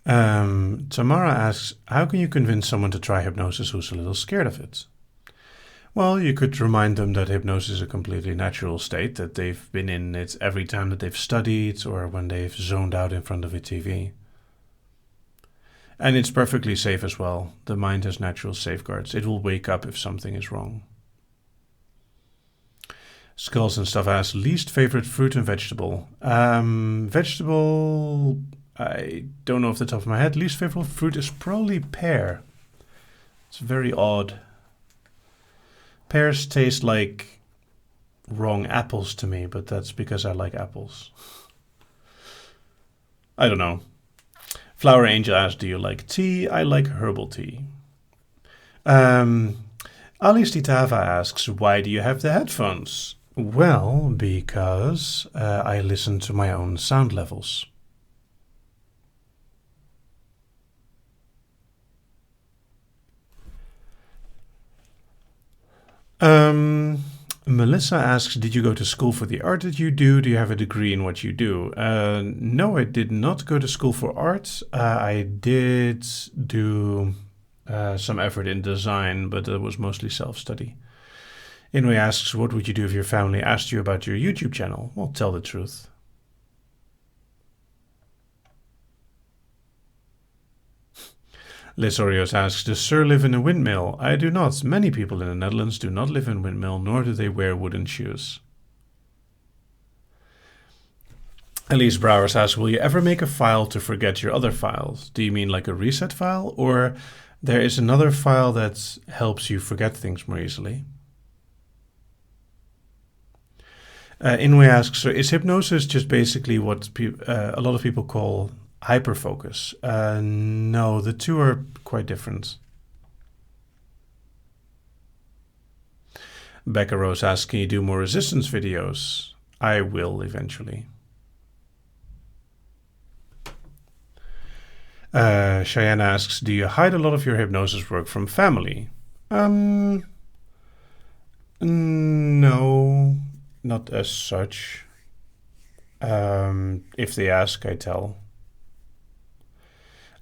Tamara asks, how can you convince someone to try hypnosis who's a little scared of it? Well, you could remind them that hypnosis is a completely natural state, that they've been in it every time that they've studied or when they've zoned out in front of a TV. And it's perfectly safe as well. The mind has natural safeguards. It will wake up if something is wrong. Skulls and Stuff asks, least favorite fruit and vegetable? Vegetable, I don't know off the top of my head. Least favorite fruit is probably pear. It's very odd. Pears taste like wrong apples to me, but that's because I like apples. I don't know. Flower Angel asks, do you like tea? I like herbal tea. Alice Titava asks, why do you have the headphones? Well, because I listen to my own sound levels. Melissa asks, did you go to school for the art that you do? Do you have a degree in what you do? No, I did not go to school for art. I did do some effort in design, but it was mostly self-study. Inouye asks, what would you do if your family asked you about your YouTube channel? Well, tell the truth. Liz Orios asks, does Sir live in a windmill? I do not. Many people in the Netherlands do not live in a windmill, nor do they wear wooden shoes. Elise Brouwers asks, will you ever make a file to forget your other files? Do you mean like a reset file? Or there is another file that helps you forget things more easily? Inouye asks, so is hypnosis just basically what a lot of people call hyperfocus? No, the two are quite different. Becca Rose asks, can you do more resistance videos? I will eventually. Cheyenne asks, do you hide a lot of your hypnosis work from family? No, not as such. If they ask, I tell.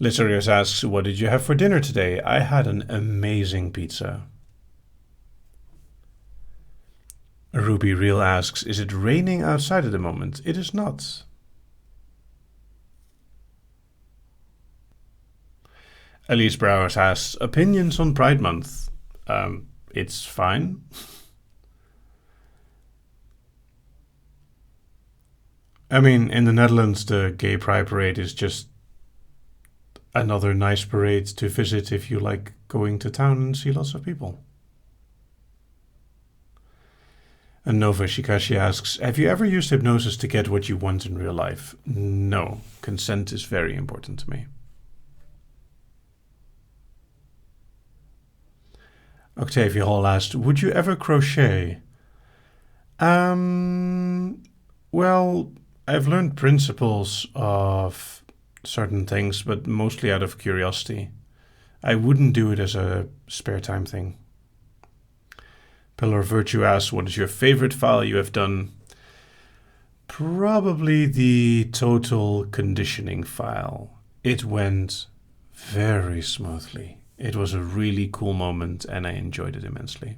Lizarius asks, what did you have for dinner today? I had an amazing pizza. Ruby Real asks, is it raining outside at the moment? It is not. Elise Brouwers asks, opinions on Pride Month? It's fine. I mean, in the Netherlands, the Gay Pride Parade is just another nice parade to visit if you like going to town and see lots of people. And Nova Shikashi asks, have you ever used hypnosis to get what you want in real life? No, consent is very important to me. Octavia Hall asked, would you ever crochet? Well, I've learned principles of certain things, but mostly out of curiosity. I wouldn't do it as a spare time thing. Pillar of Virtue asks, what is your favorite file you have done? Probably the total conditioning file. It went very smoothly. It was a really cool moment and I enjoyed it immensely.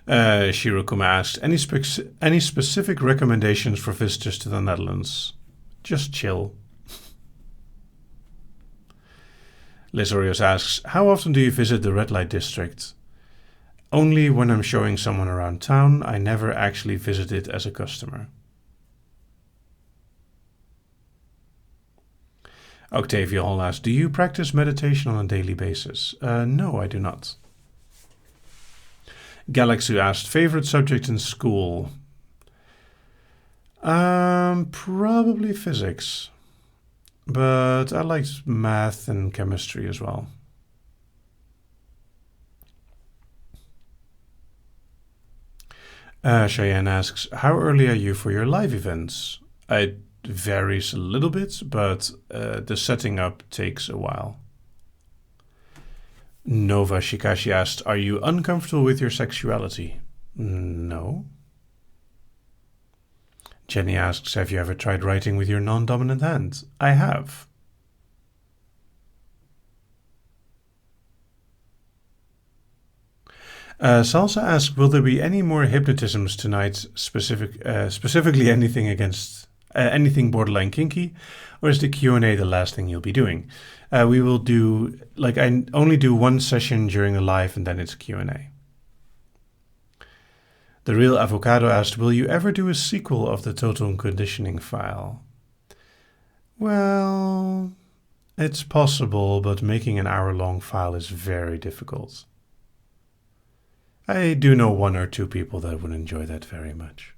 Shirokuma asked, any specific recommendations for visitors to the Netherlands? Just chill. Liz Orios asks, how often do you visit the red light district? Only when I'm showing someone around town. I never actually visit it as a customer. Octavia Hall asks, do you practice meditation on a daily basis? No, I do not. Galaxy asked, favorite subject in school? Probably physics. But I liked math and chemistry as well. Cheyenne asks, how early are you for your live events? It varies a little bit, but the setting up takes a while. Nova Shikashi asked, are you uncomfortable with your sexuality? No. Jenny asks, have you ever tried writing with your non-dominant hand? I have. Salsa asks, will there be any more hypnotisms tonight, specifically anything borderline kinky, or is the Q&A the last thing you'll be doing? We will do, I only do one session during the live and then it's Q&A. The Real Avocado asked, will you ever do a sequel of the Total Conditioning file? Well, it's possible, but making an hour-long file is very difficult. I do know one or two people that would enjoy that very much.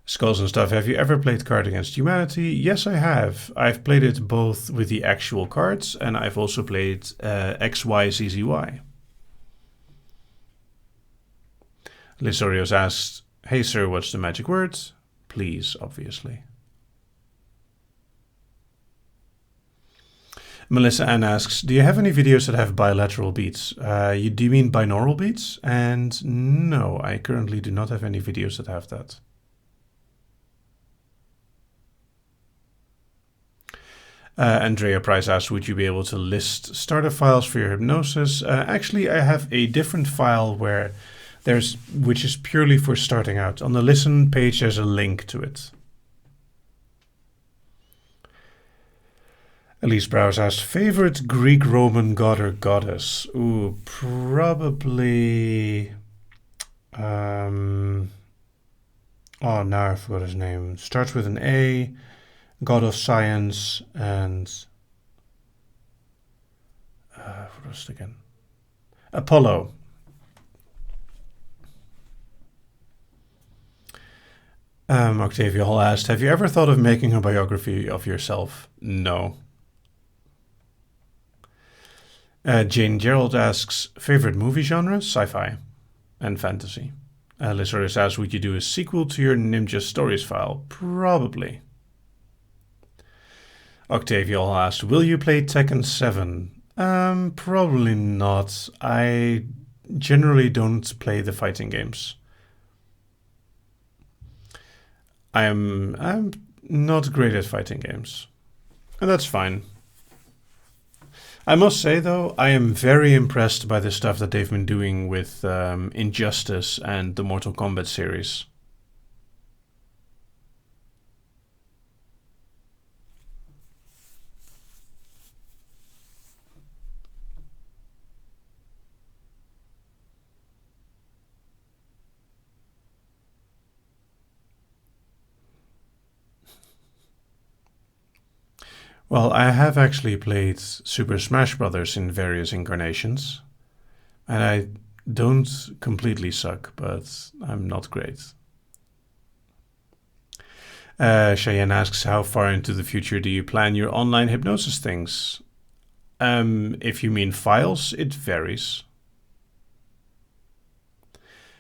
Skulls and Stuff, have you ever played Card Against Humanity? Yes, I have. I've played it both with the actual cards, and I've also played XYZZY. Lissorios asks, hey sir, what's the magic word? Please, obviously. Melissa Ann asks, do you have any videos that have bilateral beats? Do you mean binaural beats? And no, I currently do not have any videos that have that. Andrea Price asks, would you be able to list starter files for your hypnosis? Actually, I have a different file which is purely for starting out. On the listen page, there's a link to it. Elise Browse asks, favorite Greek Roman god or goddess? Ooh, probably... oh, now I forgot his name. Starts with an A, god of science, and... what was it again? Apollo. Octavia Hall asked, have you ever thought of making a biography of yourself? No. Jane Gerald asks, favorite movie genre? Sci-fi and fantasy. Lizardus asks, would you do a sequel to your Nimja Stories file? Probably. Octavia asked, will you play Tekken 7? Probably not. I generally don't play the fighting games. I'm not great at fighting games. And that's fine. I must say, though, I am very impressed by the stuff that they've been doing with Injustice and the Mortal Kombat series. Well, I have actually played Super Smash Bros. In various incarnations, and I don't completely suck, but I'm not great. Cheyenne asks, how far into the future do you plan your online hypnosis things? If you mean files, it varies.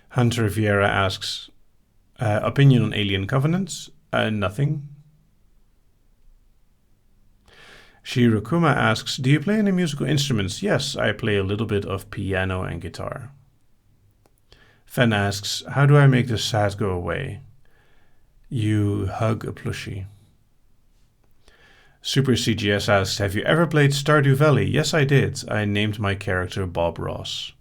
Hunter Vieira asks, opinion on Alien Covenant? Nothing. Shirokuma asks, do you play any musical instruments? Yes, I play a little bit of piano and guitar. Fen asks, how do I make the sad go away? You hug a plushie. Super CGS asks, have you ever played Stardew Valley? Yes, I did. I named my character Bob Ross.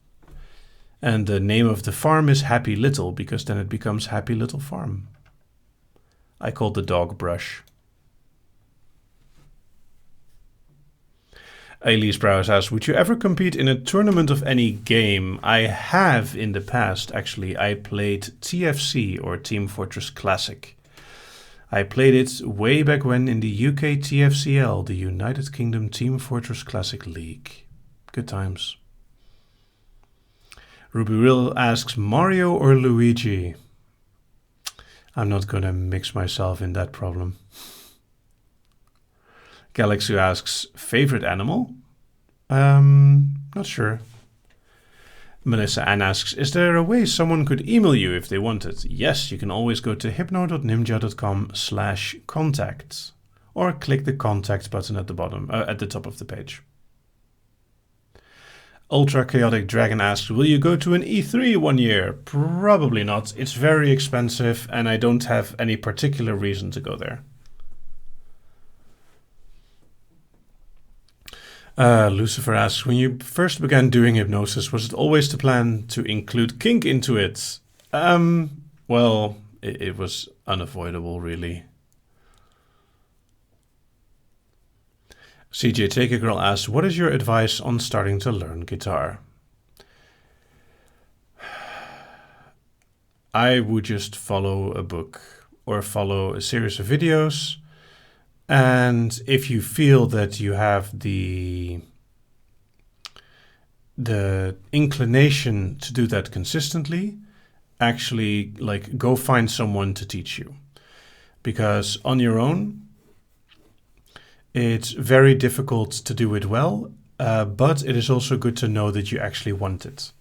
And the name of the farm is Happy Little, because then it becomes Happy Little Farm. I called the dog Brush. Elise Browse asks, would you ever compete in a tournament of any game? I have in the past, actually. I played TFC, or Team Fortress Classic. I played it way back when in the UK TFCL, the United Kingdom Team Fortress Classic League. Good times. Ruby Rill asks, Mario or Luigi? I'm not gonna mix myself in that problem. Galaxy asks, favorite animal? Not sure. Melissa Ann asks, is there a way someone could email you if they wanted? Yes, you can always go to hypno.nimja.com/contact or click the contact button at the bottom, at the top of the page. Ultra Chaotic Dragon asks, will you go to an E3 one year? Probably not. It's very expensive and I don't have any particular reason to go there. Lucifer asks, when you first began doing hypnosis, was it always the plan to include kink into it? Well, it was unavoidable, really. CJ Take a Girl asks, what is your advice on starting to learn guitar? I would just follow a book or follow a series of videos. And if you feel that you have the inclination to do that consistently, actually go find someone to teach you. because on your own, it's very difficult to do it well, but it is also good to know that you actually want it.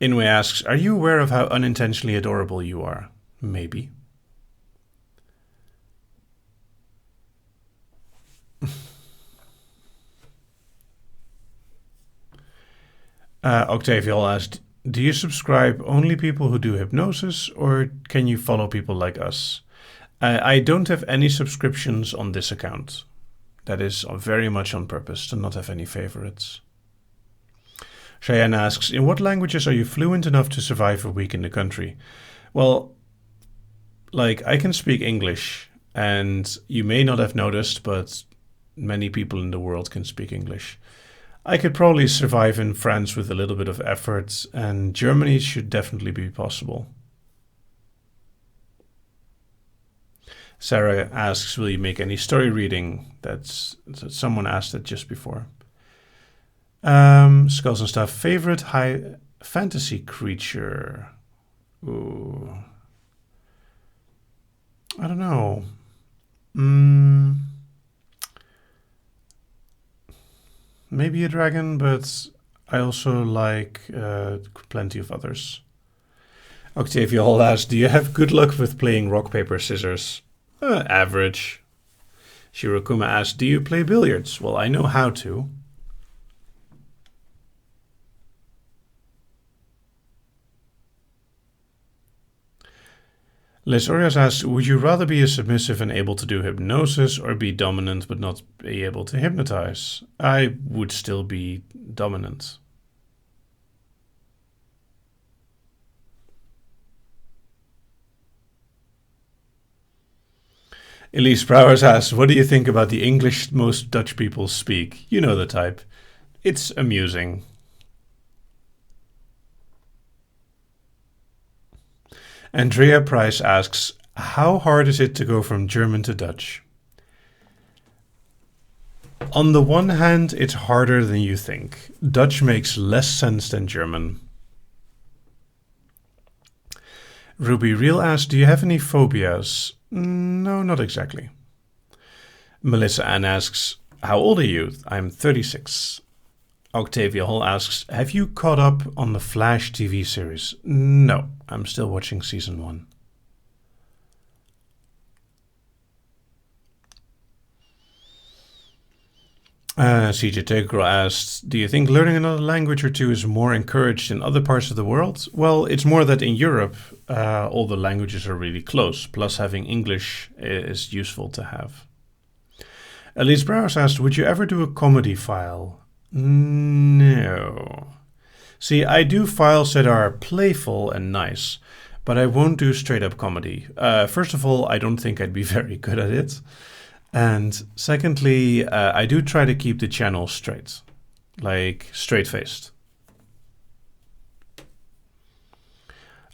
Inwe asks, are you aware of how unintentionally adorable you are? Maybe. Octavial asked, do you subscribe only people who do hypnosis, or can you follow people like us? I don't have any subscriptions on this account. That is very much on purpose, to not have any favorites. Cheyenne asks, in what languages are you fluent enough to survive a week in the country? Well, like, I can speak English, and you may not have noticed, but many people in the world can speak English. I could probably survive in France with a little bit of effort, and Germany should definitely be possible. Sarah asks, will you make any story reading? Someone asked that just before. Skulls and Stuff, favorite high fantasy creature? Ooh. I don't know. Maybe a dragon, but I also like plenty of others. Octavia Hall asks, do you have good luck with playing rock, paper, scissors? Average. Shirokuma asks, do you play billiards? Well, I know how to. Les Orias asks, would you rather be a submissive and able to do hypnosis, or be dominant but not be able to hypnotize? I would still be dominant. Elise Brouwers asks, what do you think about the English most Dutch people speak? You know the type. It's amusing. Andrea Price asks, how hard is it to go from German to Dutch? On the one hand, it's harder than you think. Dutch makes less sense than German. Ruby Real asks, do you have any phobias? No, not exactly. Melissa Ann asks, how old are you? I'm 36. Octavia Hall asks, have you caught up on the Flash TV series? No, I'm still watching season 1. CJ Tegro asks, do you think learning another language or two is more encouraged in other parts of the world? Well, it's more that in Europe, all the languages are really close, plus having English is useful to have. Elise Browers asked, would you ever do a comedy file? No. See, I do files that are playful and nice, but I won't do straight up comedy. First of all, I don't think I'd be very good at it. And secondly, I do try to keep the channel straight, like straight-faced.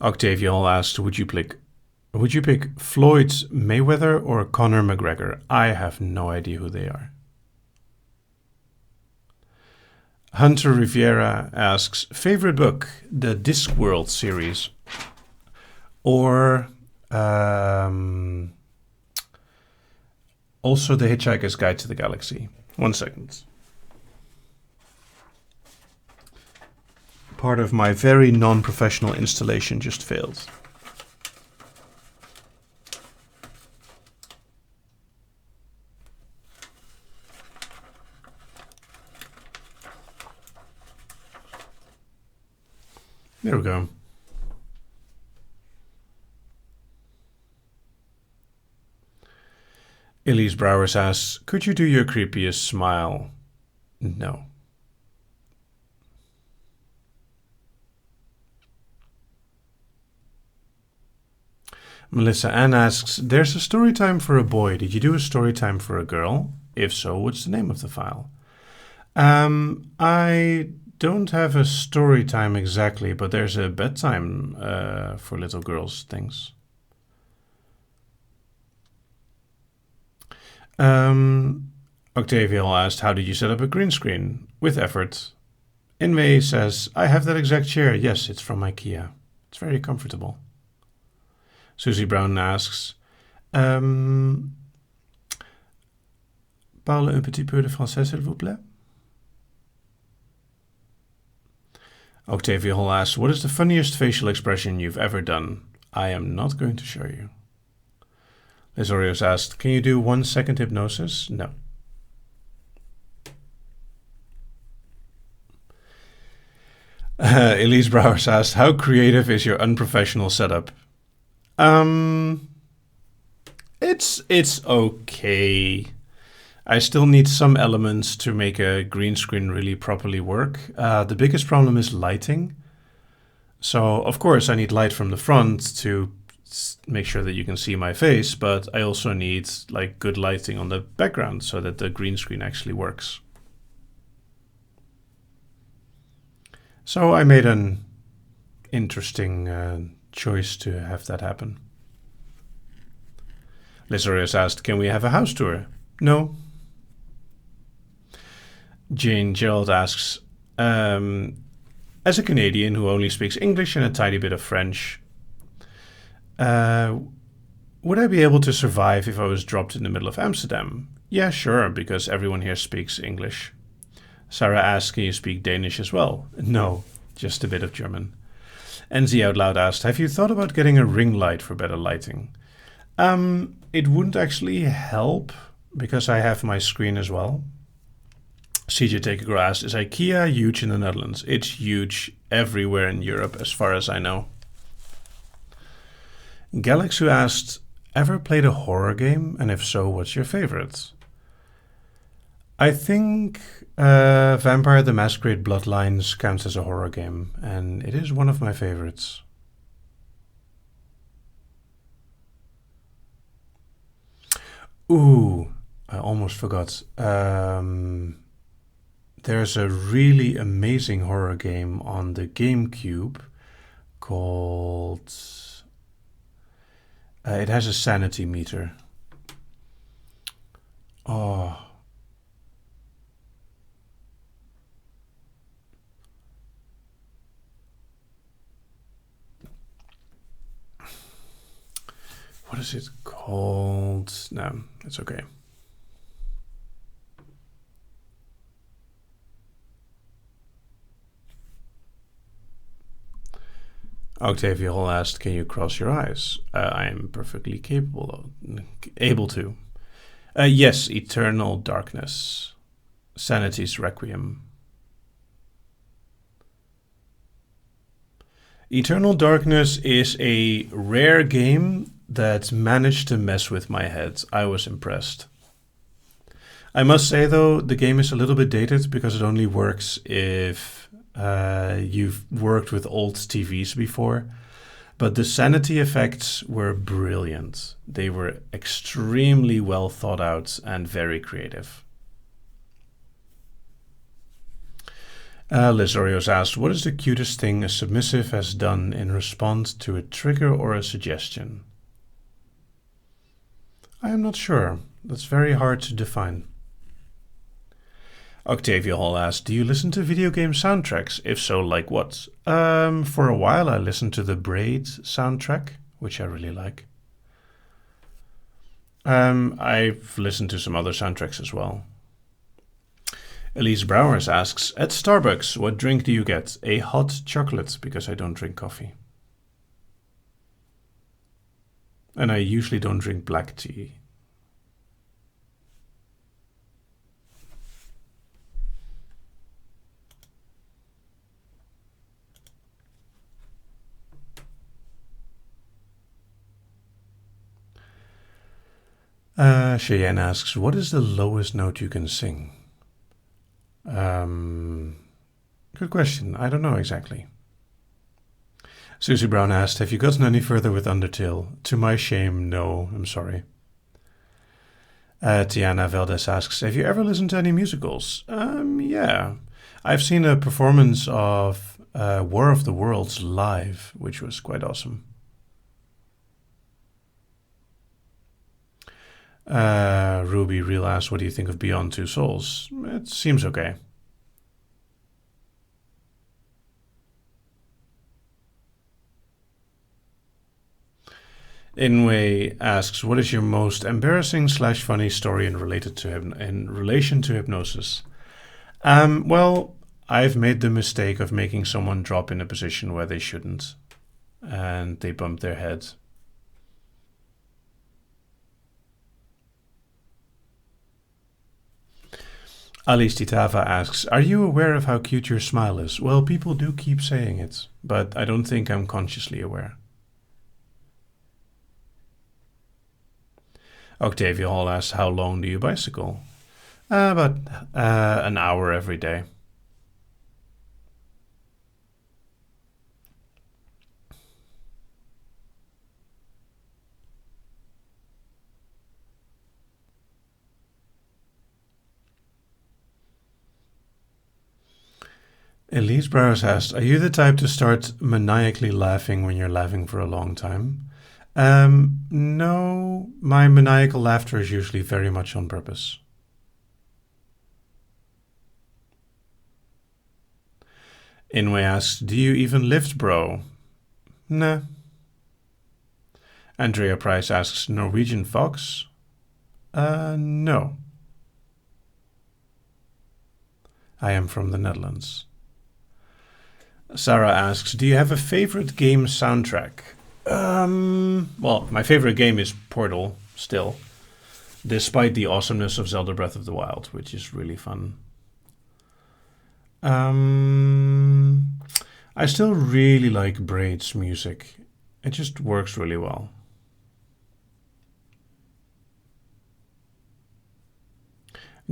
Octavia Hall asked, would you pick Floyd Mayweather or Conor McGregor? I have no idea who they are. Hunter Riviera asks, favorite book, the Discworld series, or also The Hitchhiker's Guide to the Galaxy. 1 second. Part of my very non-professional installation just failed. There we go. Elise Browers asks, could you do your creepiest smile? No. Melissa Ann asks, there's a story time for a boy. Did you do a story time for a girl? If so, what's the name of the file? I don't have a story time exactly, but there's a bedtime for little girls things. Octavia asked, how did you set up a green screen? With effort. Inmei says, I have that exact chair. Yes, it's from IKEA. It's very comfortable. Susie Brown asks, Parle un petit peu de français, s'il vous plaît? Octavia Hall asks, what is the funniest facial expression you've ever done? I am not going to show you. Liz Orios asked, can you do 1 second hypnosis? No. Elise Brouwers asked, how creative is your unprofessional setup? It's okay. I still need some elements to make a green screen really properly work. The biggest problem is lighting. So, of course, I need light from the front to make sure that you can see my face, but I also need like good lighting on the background so that the green screen actually works. So I made an interesting choice to have that happen. Lizarius asked, can we have a house tour? No. Jane Gerald asks, as a Canadian who only speaks English and a tiny bit of French, would I be able to survive if I was dropped in the middle of Amsterdam? Yeah, sure, because everyone here speaks English. Sarah asks, can you speak Danish as well? No, just a bit of German. NZ Out Loud asked, have you thought about getting a ring light for better lighting? It wouldn't actually help because I have my screen as well. CJ Taker asked, is IKEA huge in the Netherlands? It's huge everywhere in Europe as far as I know. Galaxu asked, ever played a horror game? And if so, what's your favorite? I think Vampire the Masquerade Bloodlines counts as a horror game, and it is one of my favorites. Ooh, I almost forgot. There's a really amazing horror game on the GameCube called... it has a sanity meter. Oh. What is it called? No, it's okay. Octavia Hall asked, can you cross your eyes? I am perfectly able to. Yes, Eternal Darkness. Sanity's Requiem. Eternal Darkness is a rare game that managed to mess with my head. I was impressed. I must say, though, the game is a little bit dated because it only works if you've worked with old TVs before. But the sanity effects were brilliant. They were extremely well thought out and very creative. Liz Orios asked, what is the cutest thing a submissive has done in response to a trigger or a suggestion? I am not sure. That's very hard to define. Octavia Hall asked, do you listen to video game soundtracks? If so, like what? For a while I listened to the Braid soundtrack, which I really like. I've listened to some other soundtracks as well. Elise Brouwers asks, at Starbucks, what drink do you get? A hot chocolate, because I don't drink coffee. And I usually don't drink black tea. Cheyenne asks, what is the lowest note you can sing? Good question. I don't know exactly. Susie Brown asked, have you gotten any further with Undertale? To my shame, no. I'm sorry. Tiana Valdez asks, have you ever listened to any musicals? Yeah. I've seen a performance of War of the Worlds live, which was quite awesome. Ruby Real asked, what do you think of Beyond Two Souls? It seems okay. Inway asks, what is your most embarrassing / funny story in relation to hypnosis? Well, I've made the mistake of making someone drop in a position where they shouldn't, and they bump their head. Alice Titava asks, are you aware of how cute your smile is? Well, people do keep saying it, but I don't think I'm consciously aware. Octavia Hall asks, how long do you bicycle? About an hour every day. Elise Browers asked, are you the type to start maniacally laughing when you're laughing for a long time? No, my maniacal laughter is usually very much on purpose. Inway asks, do you even lift, bro? Nah. Andrea Price asks, Norwegian Fox? No. I am from the Netherlands. Sarah asks, do you have a favorite game soundtrack? Well, my favorite game is Portal, still. Despite the awesomeness of Zelda Breath of the Wild, which is really fun. I still really like Braid's music. It just works really well.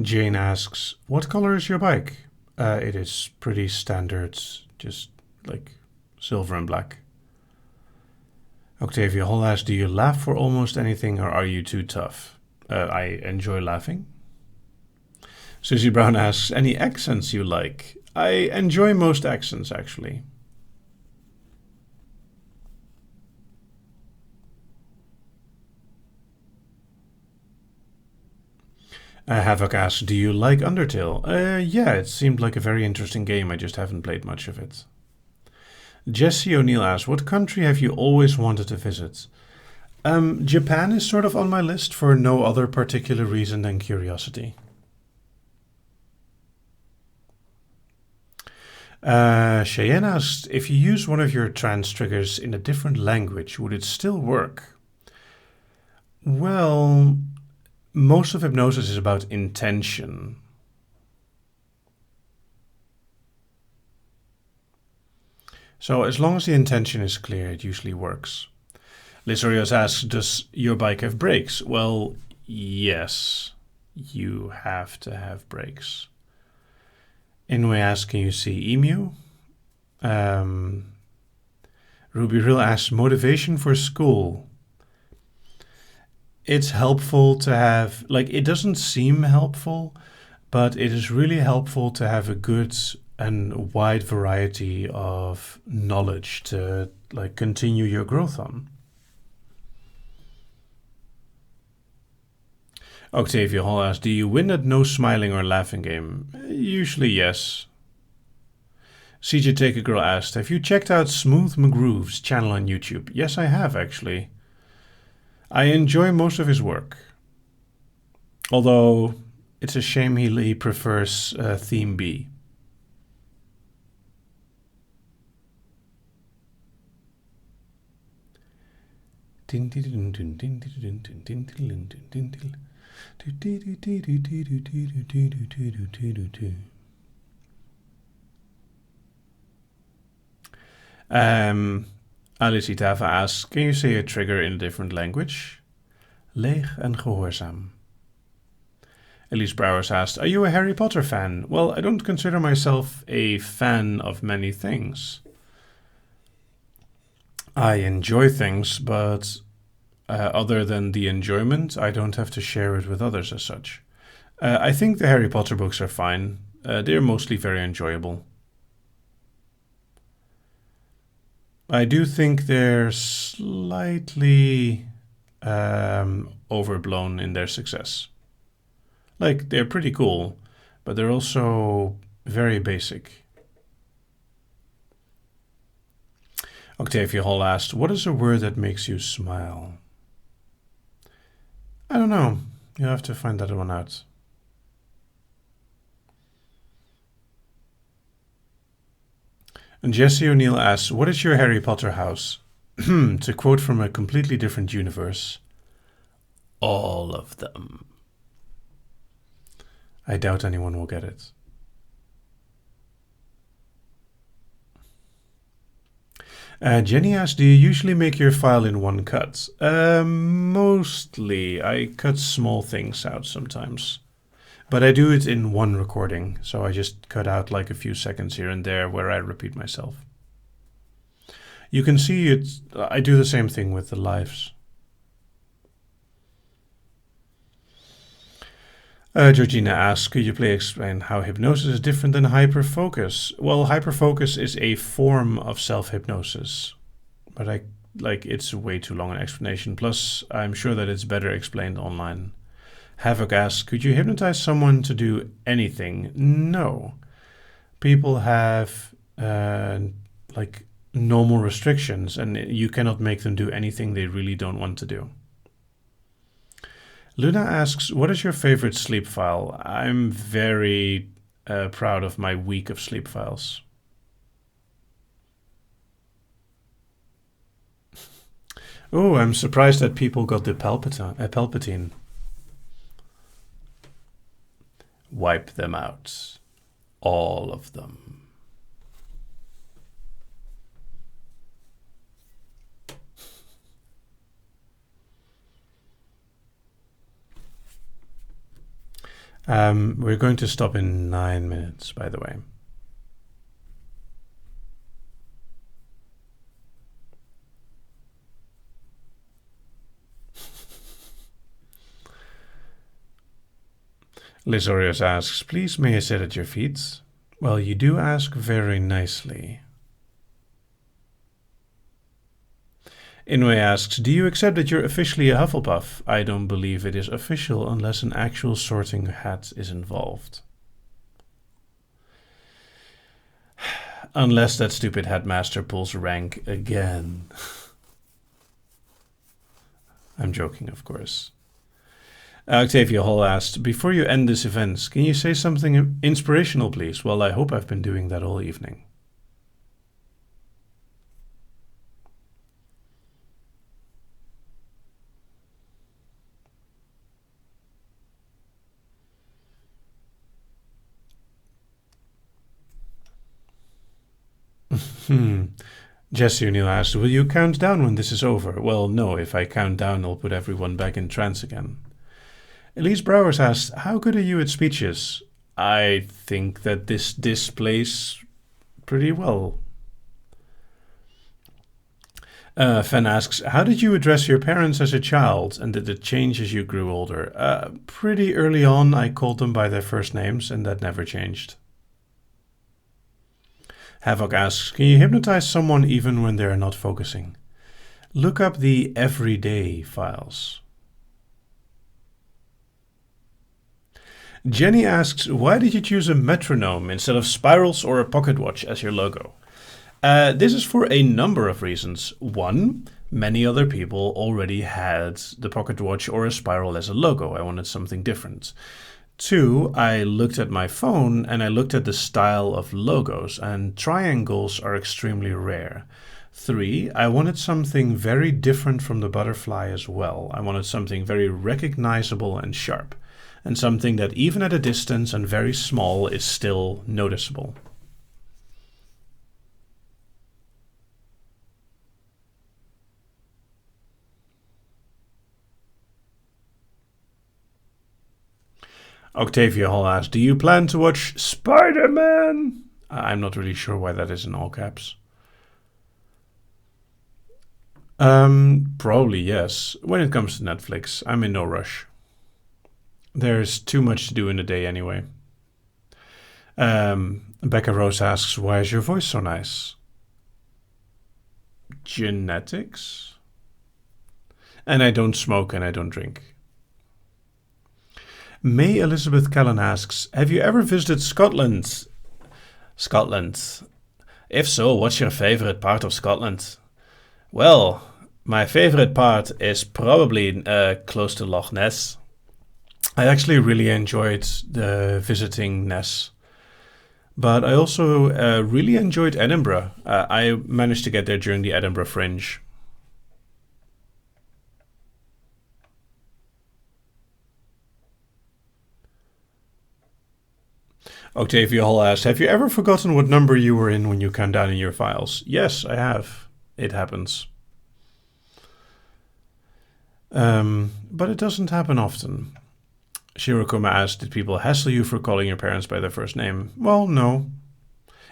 Jane asks, what color is your bike? It is pretty standard, just like silver and black. Octavia Hall asks, do you laugh for almost anything or are you too tough? I enjoy laughing. Susie Brown asks, any accents you like? I enjoy most accents, actually. Havoc asks, do you like Undertale? Yeah, it seemed like a very interesting game. I just haven't played much of it. Jesse O'Neill asks, what country have you always wanted to visit? Japan is sort of on my list for no other particular reason than curiosity. Cheyenne asked, if you use one of your trance triggers in a different language, would it still work? Well, most of hypnosis is about intention. So as long as the intention is clear, it usually works. Liz Orios asks, does your bike have brakes? Well, yes, you have to have brakes. Inway asks, can you see Emu? Ruby Real asks, motivation for school. It's helpful to have, like, it doesn't seem helpful, but it is really helpful to have a good and wide variety of knowledge to, like, continue your growth on. Octavia Hall asks, do you win at no smiling or laughing game? Usually yes. CJ Take a Girl asked, have you checked out Smooth McGroove's channel on YouTube? Yes, I have, actually. I enjoy most of his work. Although, it's a shame he prefers Theme B. Alice Itava asks, can you say a trigger in a different language? Leeg en gehoorzaam. Elise Brouwers asked, are you a Harry Potter fan? Well, I don't consider myself a fan of many things. I enjoy things, but other than the enjoyment, I don't have to share it with others as such. I think the Harry Potter books are fine. They're mostly very enjoyable. I do think they're slightly overblown in their success. Like, they're pretty cool, but they're also very basic. Octavia Hall asked, what is a word that makes you smile? I don't know. You have to find that one out. And Jesse O'Neill asks, what is your Harry Potter house? To quote from a completely different universe, all of them. I doubt anyone will get it. Jenny asks, do you usually make your file in one cut? Mostly. I cut small things out sometimes. But I do it in one recording, so I just cut out like a few seconds here and there where I repeat myself. You can see it. I do the same thing with the lives. Georgina asks, could you please explain how hypnosis is different than hyperfocus? Well, hyperfocus is a form of self-hypnosis, but it's way too long an explanation. Plus, I'm sure that it's better explained online. Havoc asks, could you hypnotize someone to do anything? No. People have normal restrictions, and you cannot make them do anything they really don't want to do. Luna asks, what is your favorite sleep file? I'm very proud of my week of sleep files. Oh, I'm surprised that people got the Palpatine. Wipe them out. All of them. We're going to stop in 9 minutes, by the way. Liz Orios asks, please may I sit at your feet? Well, you do ask very nicely. Inouye asks, do you accept that you're officially a Hufflepuff? I don't believe it is official unless an actual sorting hat is involved. Unless that stupid headmaster pulls rank again. I'm joking, of course. Octavia Hall asked, before you end this event, can you say something inspirational, please? Well, I hope I've been doing that all evening. Jesse O'Neill asked, will you count down when this is over? Well, no, if I count down, I'll put everyone back in trance again. Elise Brouwers asked, how good are you at speeches? I think that this displays pretty well. Fen asks, how did you address your parents as a child, and did it change as you grew older? Pretty early on, I called them by their first names, and that never changed. Havoc asks, can you hypnotize someone even when they're not focusing? Look up the everyday files. Jenny asks, why did you choose a metronome instead of spirals or a pocket watch as your logo? This is for a number of reasons. One, many other people already had the pocket watch or a spiral as a logo. I wanted something different. Two, I looked at my phone and I looked at the style of logos, and triangles are extremely rare. Three, I wanted something very different from the butterfly as well. I wanted something very recognizable and sharp, and something that even at a distance and very small is still noticeable. Octavia Hall asks, do you plan to watch Spider-Man? I'm not really sure why that is in all caps. Probably yes. When it comes to Netflix, I'm in no rush. There's too much to do in the day anyway. Becca Rose asks, why is your voice so nice? Genetics? And I don't smoke and I don't drink. May Elizabeth Callan asks, have you ever visited Scotland? Scotland. If so, what's your favorite part of Scotland? Well, My favorite part is probably close to Loch Ness. I actually really enjoyed the visiting Ness. But I also really enjoyed Edinburgh. I managed to get there during the Edinburgh Fringe. Octavia Hall asked, have you ever forgotten what number you were in when you count down in your files? Yes, I have. It happens. But it doesn't happen often. Shirokuma asked, did people hassle you for calling your parents by their first name? Well, no.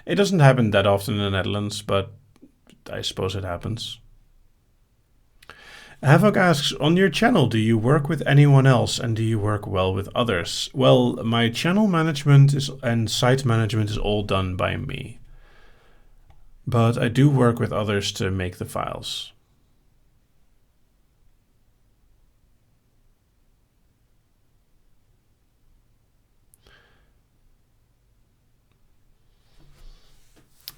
It doesn't happen that often in the Netherlands, but I suppose it happens. Havok asks, on your channel, do you work with anyone else and do you work well with others? Well, my channel management and site management is all done by me. But I do work with others to make the files.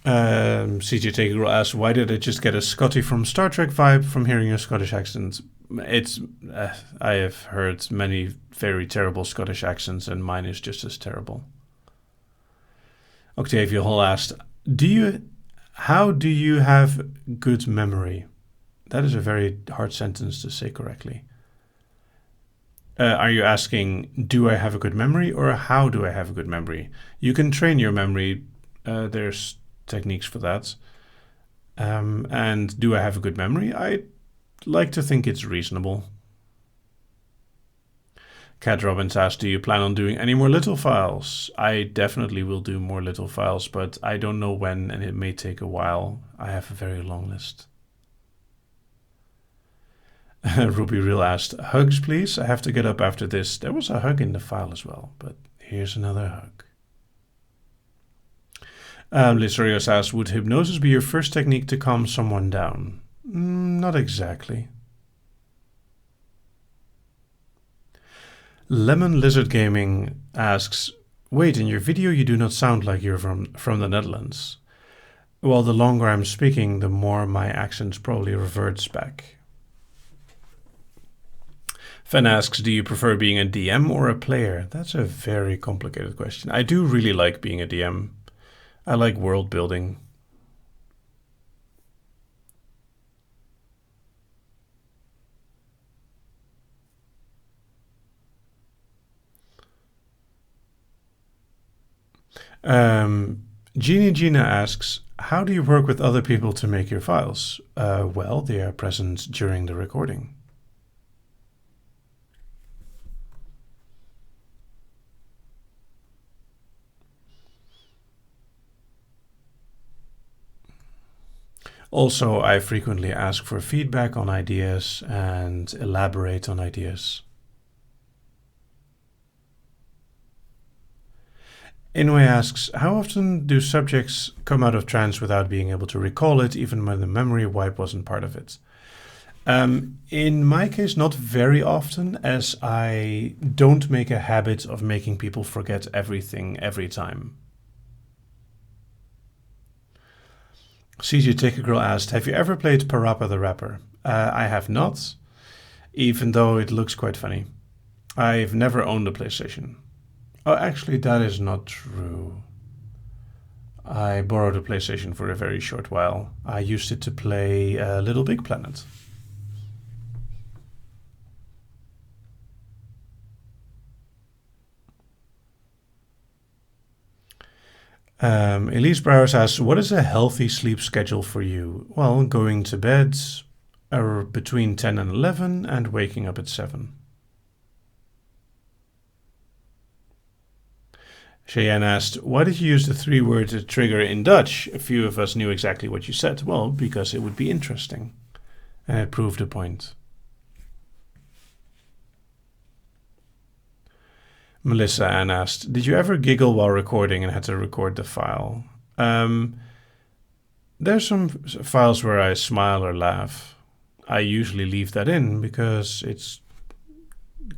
CJ Taker asks, why did I just get a Scotty from Star Trek vibe from hearing your Scottish accent? I have heard many very terrible Scottish accents, and mine is just as terrible. Octavia Hall asked, how do you have good memory? That is a very hard sentence to say correctly. Are you asking, do I have a good memory, or how do I have a good memory? You can train your memory. There's techniques for that. And do I have a good memory? I like to think it's reasonable. Cat Robbins asked, do you plan on doing any more little files? I definitely will do more little files, but I don't know when, and it may take a while. I have a very long list. Ruby Real asked, hugs please? I have to get up after this. There was a hug in the file as well, but here's another hug. Lysarios asks, would hypnosis be your first technique to calm someone down? Not exactly. Lemon Lizard Gaming asks, wait, in your video you do not sound like you're from the Netherlands. Well, the longer I'm speaking, the more my accent probably reverts back. Fen asks, do you prefer being a DM or a player? That's a very complicated question. I do really like being a DM. I like world building. Gina asks, how do you work with other people to make your files? Well, they are present during the recording. Also, I frequently ask for feedback on ideas and elaborate on ideas. Inoue asks, how often do subjects come out of trance without being able to recall it, even when the memory wipe wasn't part of it? In my case, not very often, as I don't make a habit of making people forget everything every time. CJ Ticker Girl asked, have you ever played Parappa the Rapper? I have not, even though it looks quite funny. I've never owned a PlayStation. Oh, actually, that is not true. I borrowed a PlayStation for a very short while. I used it to play Little Big Planet. Elise Browers asks, what is a healthy sleep schedule for you? Well, going to bed between 10 and 11 and waking up at 7. Cheyenne asked, why did you use the 3-word trigger in Dutch? A few of us knew exactly what you said. Well, because it would be interesting. And it proved a point. Melissa Ann asked, did you ever giggle while recording and had to record the file? There's some files where I smile or laugh. I usually leave that in because it's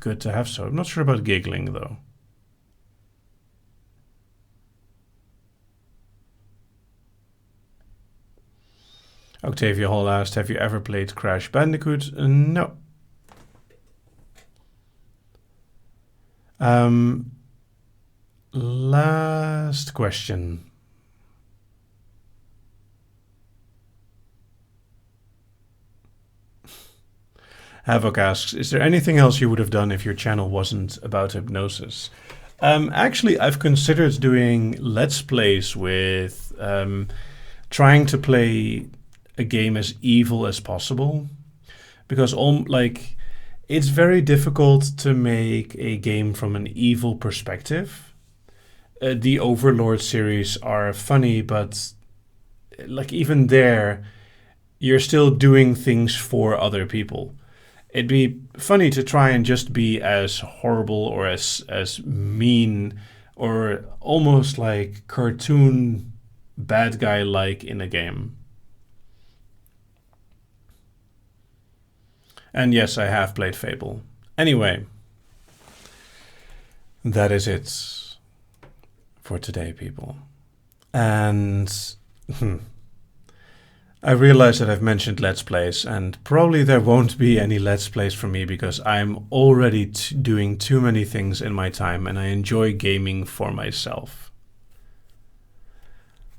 good to have so. I'm not sure about giggling though. Octavia Hall asked, have you ever played Crash Bandicoot? No. Last question. Havoc asks, is there anything else you would have done if your channel wasn't about hypnosis? Actually, I've considered doing Let's Plays with trying to play a game as evil as possible. Because it's very difficult to make a game from an evil perspective. The Overlord series are funny, but like even there, you're still doing things for other people. It'd be funny to try and just be as horrible or as mean or almost like cartoon bad guy-like in a game. And yes, I have played Fable. Anyway, that is it for today, people. And I realize that I've mentioned Let's Plays, and probably there won't be any Let's Plays from me because I'm already doing too many things in my time and I enjoy gaming for myself.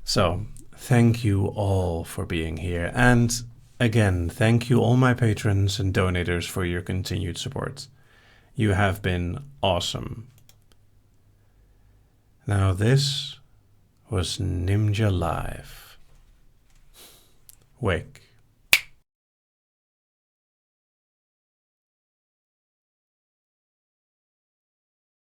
So, thank you all for being here, and again, thank you all my patrons and donators for your continued support. You have been awesome. Now this was Nimja Live. Wake.